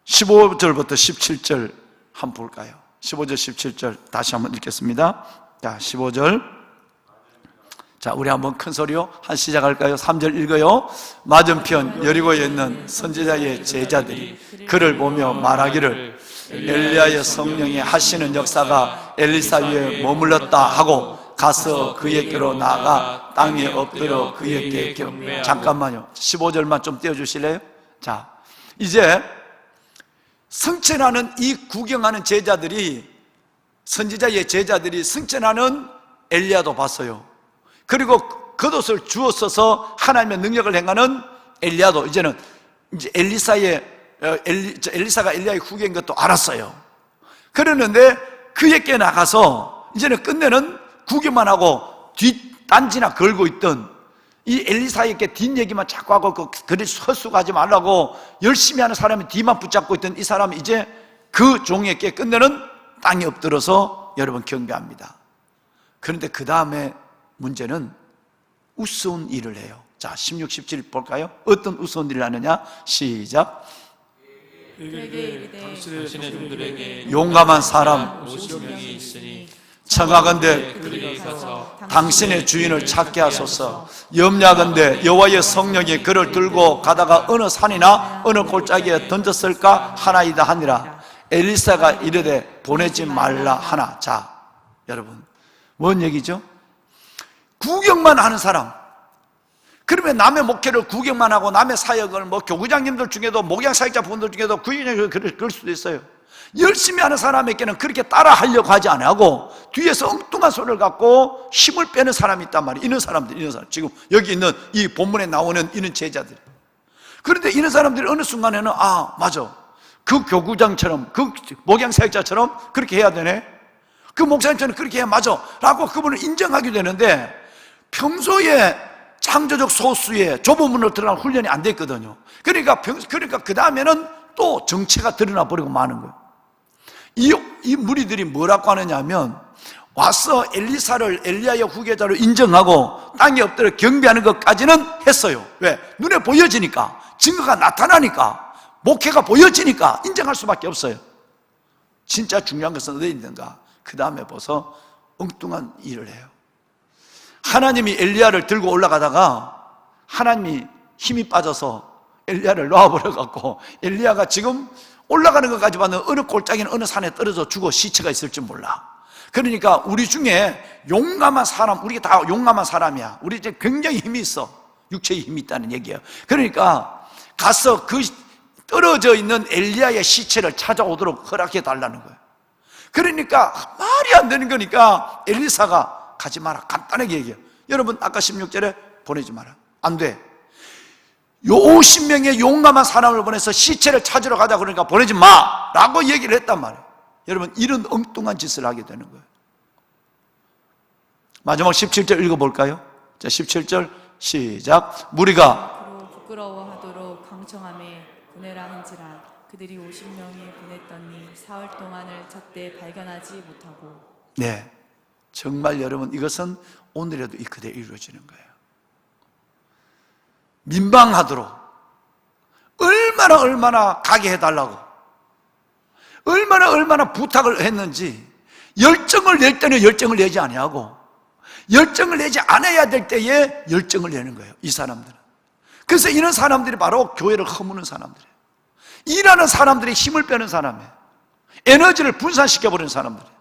Speaker 4: 15절부터 17절 한번 볼까요? 15절 17절 다시 한번 읽겠습니다. 자 15절 자 우리 한번 큰 소리로 한 시작할까요? 3절 읽어요. 맞은편 여리고에 있는 선지자의 제자들이 그를 보며 말하기를 엘리야의 성령이 하시는 역사가 엘리사 위에 머물렀다 하고 가서 그에게로 나아가 땅에 엎드려 그에게 경배하고 잠깐만요. 15절만 좀 띄워주실래요? 자 이제 승천하는 이 구경하는 제자들이 선지자의 제자들이 승천하는 엘리야도 봤어요. 그리고 겉옷을 주었어서 하나님의 능력을 행하는 엘리야도 이제는 이제 엘리사가 엘리야의 후계인 것도 알았어요. 그러는데 그에게 나가서 이제는 끝내는 구경만 하고 뒷단지나 걸고 있던 이 엘리사에게 뒷얘기만 자꾸 하고 그리 헛수고하지 말라고 열심히 하는 사람이 뒤만 붙잡고 있던 이 사람이 이제 그 종에게 끝내는 땅에 엎드려서 여러분 경배합니다. 그런데 그 다음에 문제는 우스운 일을 해요. 자, 16, 17 볼까요? 어떤 우스운 일을 하느냐? 시작.
Speaker 1: 당신의 종들에게
Speaker 4: 용감한 사람
Speaker 1: 50명이 있으니
Speaker 4: 청하건대
Speaker 1: 그들이 가서
Speaker 4: 당신의 주인을 찾게 하소서. 염려하건대 여호와의 성령이 그를 들고 가다가 어느 산이나 어느 골짜기에 던졌을까 하나이다 하니라. 엘리사가 이르되 보내지 말라 하나. 자, 여러분 뭔 얘기죠? 구경만 하는 사람, 그러면 남의 목회를 구경만 하고 남의 사역을 교구장님들 중에도 목양 사역자 분들 중에도 구경을 그럴 수도 있어요. 열심히 하는 사람에게는 그렇게 따라 하려고 하지 않고 뒤에서 엉뚱한 소리를 갖고 힘을 빼는 사람이 있단 말이에요. 이런 사람들, 지금 여기 있는 이 본문에 나오는 이런 제자들. 그런데 이런 사람들이 어느 순간에는 맞아, 그 교구장처럼 그 목양 사역자처럼 그렇게 해야 되네, 그 목사님처럼 그렇게 해야 맞아 라고 그분을 인정하게 되는데, 평소에 창조적 소수의 좁은 문으로 들어가는 훈련이 안 됐거든요. 그러니까 그 다음에는 또 정체가 드러나 버리고 마는 거예요. 이 무리들이 뭐라고 하느냐 하면, 와서 엘리사를 엘리야의 후계자로 인정하고 땅에 엎드려 경배하는 것까지는 했어요. 왜? 눈에 보여지니까, 증거가 나타나니까, 목회가 보여지니까 인정할 수밖에 없어요. 진짜 중요한 것은 어디 있는가? 그 다음에 벌써 엉뚱한 일을 해요. 하나님이 엘리야를 들고 올라가다가 하나님이 힘이 빠져서 엘리야를 놓아버려갖고 엘리야가 지금 올라가는 것까지 봤는데 어느 골짜기는 어느 산에 떨어져 죽어 시체가 있을 줄 몰라. 그러니까 우리 중에 용감한 사람, 우리가 다 용감한 사람이야. 우리 이제 굉장히 힘이 있어. 육체에 힘이 있다는 얘기예요. 그러니까 가서 그 떨어져 있는 엘리야의 시체를 찾아오도록 허락해 달라는 거예요. 그러니까 말이 안 되는 거니까 엘리사가 가지 마라, 간단하게 얘기해요. 여러분 아까 16절에 보내지 마라, 안 돼. 50명의 용감한 사람을 보내서 시체를 찾으러 가자 그러니까 보내지 마 라고 얘기를 했단 말이에요. 여러분 이런 엉뚱한 짓을 하게 되는 거예요. 마지막 17절 읽어볼까요? 자, 17절 시작. 무리가
Speaker 5: 부끄러워하도록 강청함에 보내라 한지라. 그들이 50명이 보냈더니 사흘 동안을 찾되 발견하지 못하고.
Speaker 4: 네, 정말 여러분 이것은 오늘에도 그대로 이루어지는 거예요. 민방하도록 얼마나 가게 해달라고 얼마나 부탁을 했는지, 열정을 낼 때는 열정을 내지 아니하고 열정을 내지 않아야 될 때에 열정을 내는 거예요, 이 사람들은. 그래서 이런 사람들이 바로 교회를 허무는 사람들이에요. 일하는 사람들이 힘을 빼는 사람이에요. 에너지를 분산시켜버리는 사람들이에요.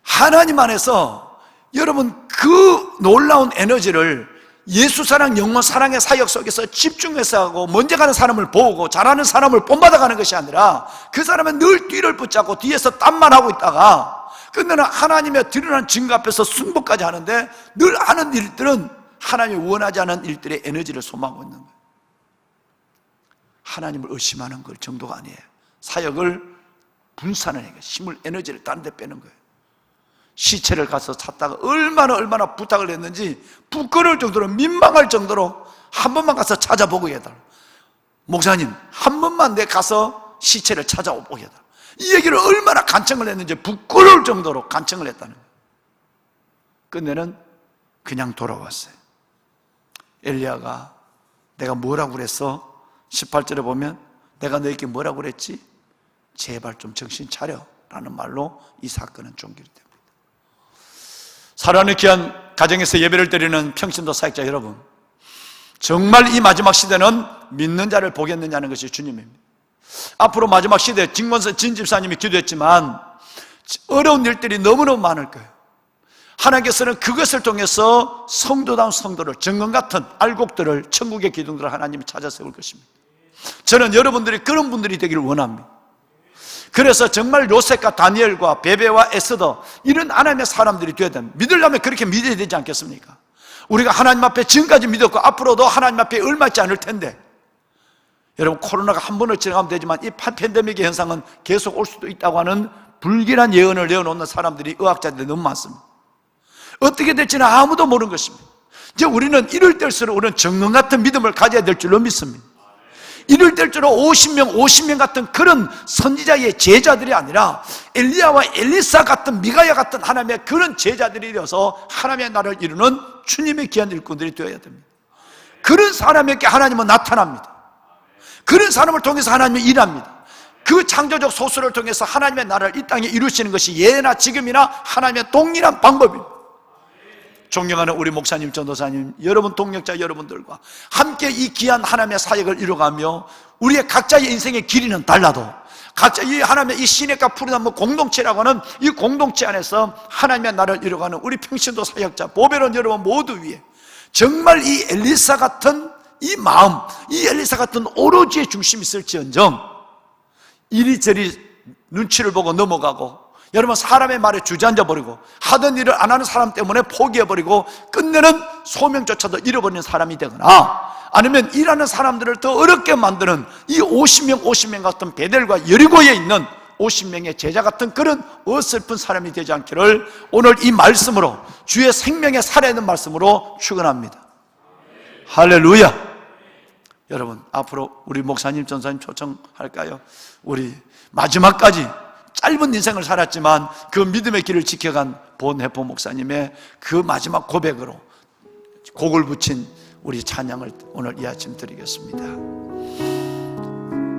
Speaker 4: 하나님 안에서 여러분 그 놀라운 에너지를 예수 사랑, 영원 사랑의 사역 속에서 집중해서 하고 먼저 가는 사람을 보고 잘하는 사람을 본받아가는 것이 아니라 그 사람은 늘 뒤를 붙잡고 뒤에서 땀만 하고 있다가 끝내는 하나님의 드러난 증거 앞에서 순복까지 하는데, 늘 하는 일들은 하나님이 원하지 않은 일들의 에너지를 소모하고 있는 거예요. 하나님을 의심하는 걸 정도가 아니에요. 사역을 분산하는 거예요. 힘을, 에너지를 다른 데 빼는 거예요. 시체를 가서 찾다가 얼마나 부탁을 했는지 부끄러울 정도로, 민망할 정도로 한 번만 가서 찾아보고 해달라. 목사님 한 번만 내 가서 시체를 찾아보고 해달라. 이 얘기를 얼마나 간청을 했는지 부끄러울 정도로 간청을 했다는 거예요. 끝내는 그냥 돌아왔어요. 엘리야가 내가 뭐라고 그랬어? 18절에 보면 내가 너에게 뭐라고 그랬지? 제발 좀 정신 차려 라는 말로 이 사건은 종결됩니다. 사랑하는 귀한 가정에서 예배를 드리는 평신도 사역자 여러분, 정말 이 마지막 시대는 믿는 자를 보겠느냐는 것이 주님입니다. 앞으로 마지막 시대, 진권서 진 집사님이 기도했지만 어려운 일들이 너무너무 많을 거예요. 하나님께서는 그것을 통해서 성도다운 성도를, 정금 같은 알곡들을, 천국의 기둥들을 하나님이 찾아 세울 것입니다. 저는 여러분들이 그런 분들이 되기를 원합니다. 그래서 정말 요셉과 다니엘과 베베와 에스더, 이런 하나님의 사람들이 되어야 됩니다. 믿으려면 그렇게 믿어야 되지 않겠습니까? 우리가 하나님 앞에 지금까지 믿었고 앞으로도 하나님 앞에 얼마 있지 않을 텐데, 여러분, 코로나가 한 번을 지나가면 되지만 이 팬데믹의 현상은 계속 올 수도 있다고 하는 불길한 예언을 내어놓는 사람들이, 의학자들이 너무 많습니다. 어떻게 될지는 아무도 모르는 것입니다. 이제 우리는 이럴 때일수록 우리는 정령 같은 믿음을 가져야 될 줄로 믿습니다. 이럴 때일수록 50명 같은 그런 선지자의 제자들이 아니라 엘리야와 엘리사 같은, 미가야 같은 하나님의 그런 제자들이 되어서 하나님의 나라를 이루는 주님의 귀한 일꾼들이 되어야 됩니다. 그런 사람에게 하나님은 나타납니다. 그런 사람을 통해서 하나님은 일합니다. 그 창조적 소수를 통해서 하나님의 나라를 이 땅에 이루시는 것이 예나 지금이나 하나님의 동일한 방법입니다. 존경하는 우리 목사님, 전도사님, 여러분 동력자 여러분들과 함께 이 귀한 하나님의 사역을 이루어가며 우리의 각자의 인생의 길이는 달라도 각자 이 하나님의 이 시내가 푸르나무 공동체라고 하는 이 공동체 안에서 하나님의 나라를 이루어가는 우리 평신도 사역자, 보배로운 여러분 모두 위에 정말 이 엘리사 같은 이 마음, 이 엘리사 같은 오로지의 중심이 있을지언정 이리저리 눈치를 보고 넘어가고, 여러분 사람의 말에 주저앉아 버리고 하던 일을 안 하는 사람 때문에 포기해버리고 끝내는 소명조차도 잃어버리는 사람이 되거나, 아니면 일하는 사람들을 더 어렵게 만드는 이 50명 같은 베델과 여리고에 있는 50명의 제자 같은 그런 어설픈 사람이 되지 않기를 오늘 이 말씀으로, 주의 생명에 살아있는 말씀으로 축원합니다. 할렐루야. 여러분, 앞으로 우리 목사님, 전사님 초청할까요? 우리 마지막까지 짧은 인생을 살았지만 그 믿음의 길을 지켜간 본해포 목사님의 그 마지막 고백으로 곡을 붙인 우리 찬양을 오늘 이 아침 드리겠습니다.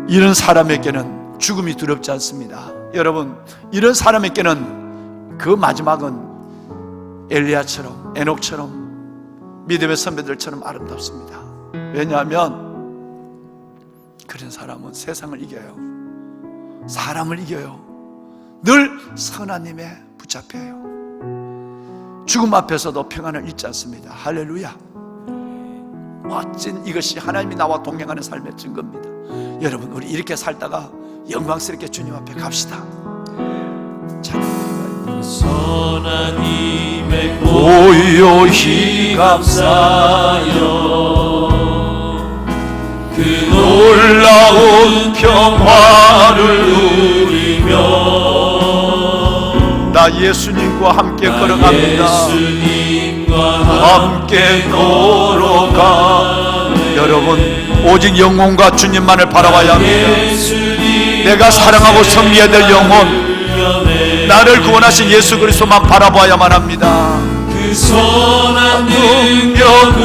Speaker 4: 이런 사람에게는 죽음이 두렵지 않습니다. 여러분, 이런 사람에게는 그 마지막은 엘리야처럼, 에녹처럼, 믿음의 선배들처럼 아름답습니다. 왜냐하면 그런 사람은 세상을 이겨요. 사람을 이겨요. 늘 선한 힘에 붙잡혀요. 죽음 앞에서도 평안을 잊지 않습니다. 할렐루야. 멋진, 이것이 하나님이 나와 동행하는 삶의 증거입니다. 여러분, 우리 이렇게 살다가 영광스럽게 주님 앞에 갑시다.
Speaker 2: 선한 힘에 고요히 감사여 그 놀라운 평화를 누리며
Speaker 4: 나 예수님과 함께 걸어갑니다. 함께 걸어가. 여러분, 오직 영혼과 주님만을 바라봐야 합니다. 내가 사랑하고 섬겨야 될 영혼, 나를 구원하신 예수 그리스도만 바라봐야만 합니다.
Speaker 2: 그 선한 능력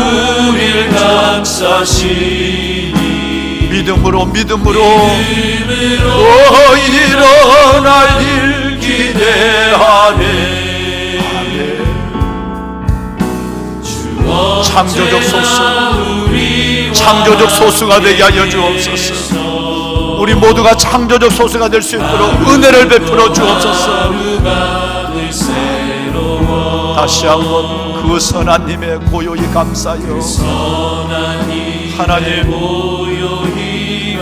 Speaker 2: 우리를 감싸시니
Speaker 4: 믿음으로 일어날 일 기대하네. 창조적 소수가 되게 하여 주옵소서. 우리 모두가 창조적 소수가 될 수 있도록 은혜를 베풀어 주옵소서. 다시 한번 그 선한 힘에 고요히 감사요. 하나님,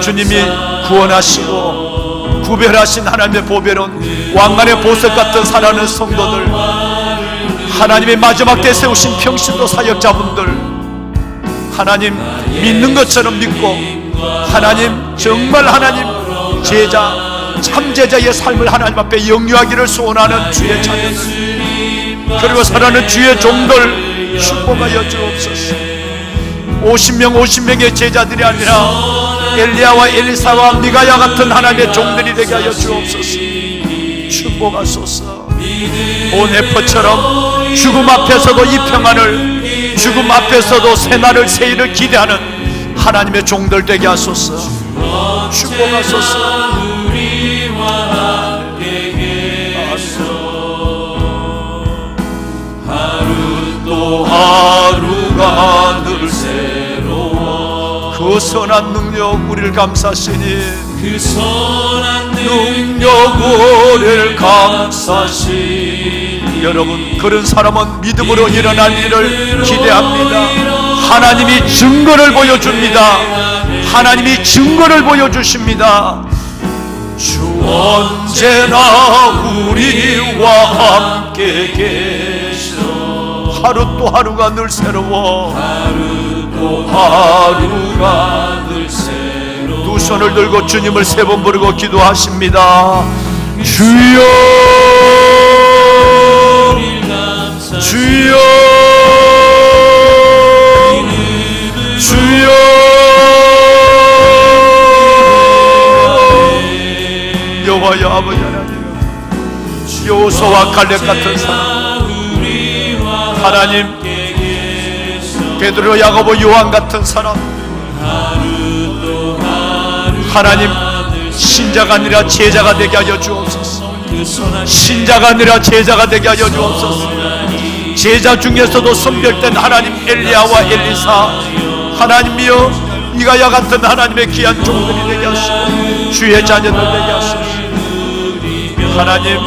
Speaker 4: 주님이 구원하시고 구별하신 하나님의 보배로운 왕관의 보석 같은 살아가는 성도들, 하나님의 마지막 때 세우신 평신도 사역자분들, 하나님 믿는 것처럼 믿고, 하나님 정말 하나님 제자, 참제자의 삶을 하나님 앞에 영유하기를 소원하는 주의 자녀들, 그리고 살아가는 주의 종들 축복하여 주옵소서. 50명의 제자들이 아니라 엘리야와 엘리사와 미가야 같은 하나님의 종들이 되게 하여 주옵소서. 축복하소서. 온해퍼처럼 죽음 앞에서도 이 평안을, 죽음 앞에서도 새날을 새일을 기대하는 하나님의 종들 되게 하소서. 축복하소서. 하루 또 하루가 늘 새로워. 그 선한 능력 우리를 감싸시니,
Speaker 2: 그 선한
Speaker 4: 능력 우리를 감싸시니. 여러분, 그런 사람은 믿음으로 일어날 일을 기대합니다. 하나님이 증거를 보여줍니다. 하나님이 증거를 보여주십니다. 주 언제나 우리와 함께 계셔. 하루 또 하루가 늘 새로워.
Speaker 2: 하루 또 하루가 늘 새로워.
Speaker 4: 두 손을 들고 주님을 세 번 부르고 기도하십니다. 주여, 주여, 주여. 여호와여 아버지 하나님, 여호수아와 갈렙 같은 사람, 하나님 베드로, 야고보, 요한 같은 사람, 하나님 신자가 아니라 제자가 되게 하여 주옵소서. 신자가 아니라 제자가 되게 하여 주옵소서. 제자 중에서도 선별된 하나님 엘리야와 엘리사, 하나님이여 이가야 같은 하나님의 귀한 종들이 되게 하시고 주의 자녀들 되게 하소서. 하나님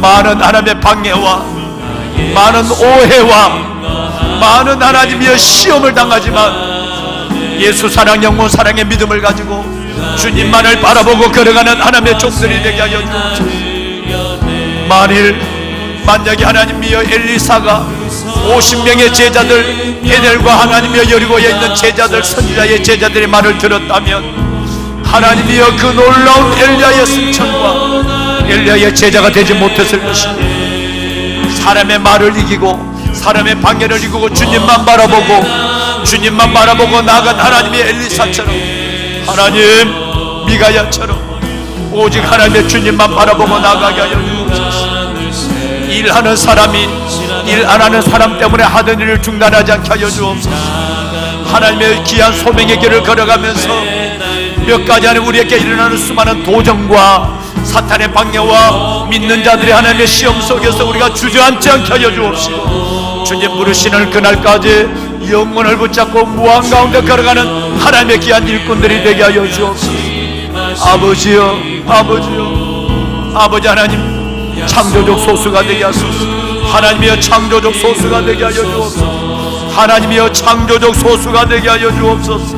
Speaker 4: 많은 하나님의 방해와 많은 오해와 많은 하나님이여 시험을 당하지만 예수 사랑, 영혼 사랑의 믿음을 가지고 주님만을 바라보고 걸어가는 하나님의 종들이 되게 하여 주옵소서. 만약에 하나님이여 엘리사가 50명의 제자들 베델과 하나님이여 여리고에 있는 제자들, 선지자의 제자들의 말을 들었다면 하나님이여 그 놀라운 엘리야의 승천과 엘리야의 제자가 되지 못했을 것입니다. 사람의 말을 이기고 사람의 방해를 이기고 주님만 바라보고 나아간 하나님의 엘리사처럼, 하나님 미가야처럼 오직 하나님의 주님만 바라보고 나아가게 하여 주옵소서. 일하는 사람이 일 안 하는 사람 때문에 하던 일을 중단하지 않게 하여 주옵소서. 하나님의 귀한 소명의 길을 걸어가면서 몇 가지 안에 우리에게 일어나는 수많은 도전과 사탄의 방해와 믿는 자들의 하나님의 시험 속에서 우리가 주저앉지 않게 하여 주옵시고, 주님 부르시는 그날까지 영혼을 붙잡고 무한 가운데 걸어가는 하나님의 귀한 일꾼들이 되게 하여 주옵소서. 아버지여, 아버지 하나님 창조적 소수가 되게 하소서. 하나님이여 창조적 소수가 되게 하여 주옵소서. 하나님이여 창조적 소수가 되게 하여 주옵소서.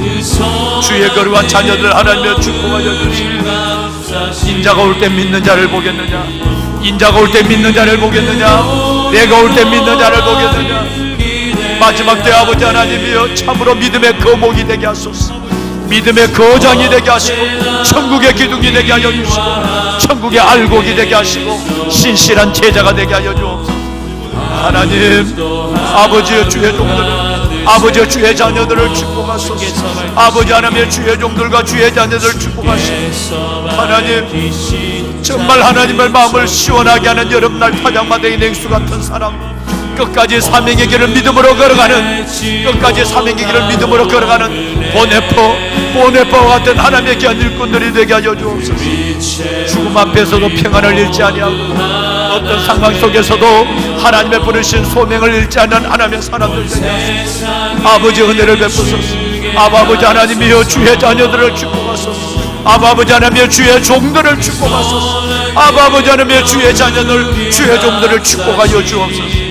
Speaker 4: 주의 거룩한 자녀들 하나님이여 축복하여 주시옵소서. 인자가 올 때 믿는 자를 보겠느냐? 인자가 올 때 믿는 자를 보겠느냐? 내가 올 때 믿는 자를 보겠느냐? 마지막 때 아버지 하나님이여 참으로 믿음의 거목이 되게 하소서. 믿음의 거장이 되게 하시고 천국의 기둥이 되게 하여 주시고 천국의 알곡이 되게 하시고 신실한 제자가 되게 하여 주옵소서. 하나님 아버지의 주의 종들을, 아버지의 주의 자녀들을 축복하소서. 아버지 하나님의 주의 종들과 주의 자녀들을 축복하시고, 하나님 정말 하나님의 마음을 시원하게 하는 여름날 파장마대의 냉수 같은 사람, 끝까지 사명의 길을 믿음으로 걸어가는, 끝까지 사명의 길을 믿음으로 걸어가는 보네퍼와 같은 하나님의 귀한 일꾼들이 되게 하여 주옵소서. 죽음 앞에서도 평안을 잃지 아니하고 어떤 상황 속에서도 하나님의 부르신 소명을 잃지 않는 하나님의 사람들 되게 하소서. 아버지 은혜를 베푸소서. 아버지 하나님이여 주의 자녀들을 축복하소서. 아버지 하나님이여 주의 종들을 축복하소서. 아버지 하나님이여 주의 자녀들, 주의 종들을 축복하여 주옵소서.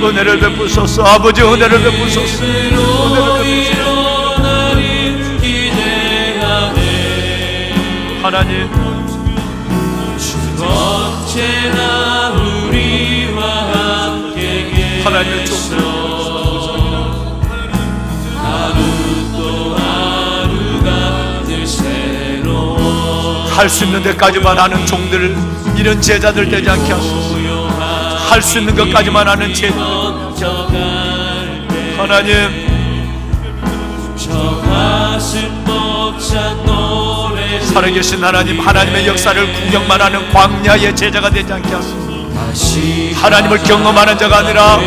Speaker 4: 은혜를 베푸소서. 아버지 은혜를 베푸소서. 은혜를 베푸소서. 하나님 언제나 우리와 함께 하나님의 종들 하루 또 하루가 늘 새로워 할 수 있는 데까지만 하는 종들, 이런 제자들 되지 않게 하소서. 할 수 있는 것까지만 하는 제자들 하나님 살아계신 하나님, 하나님의 역사를 구경만 하는 광야의 제자가 되지 않게 하소서. 하나님을 경험하는 자가 아니라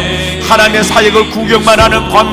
Speaker 4: 하나님의 사역을 구경만 하는 광야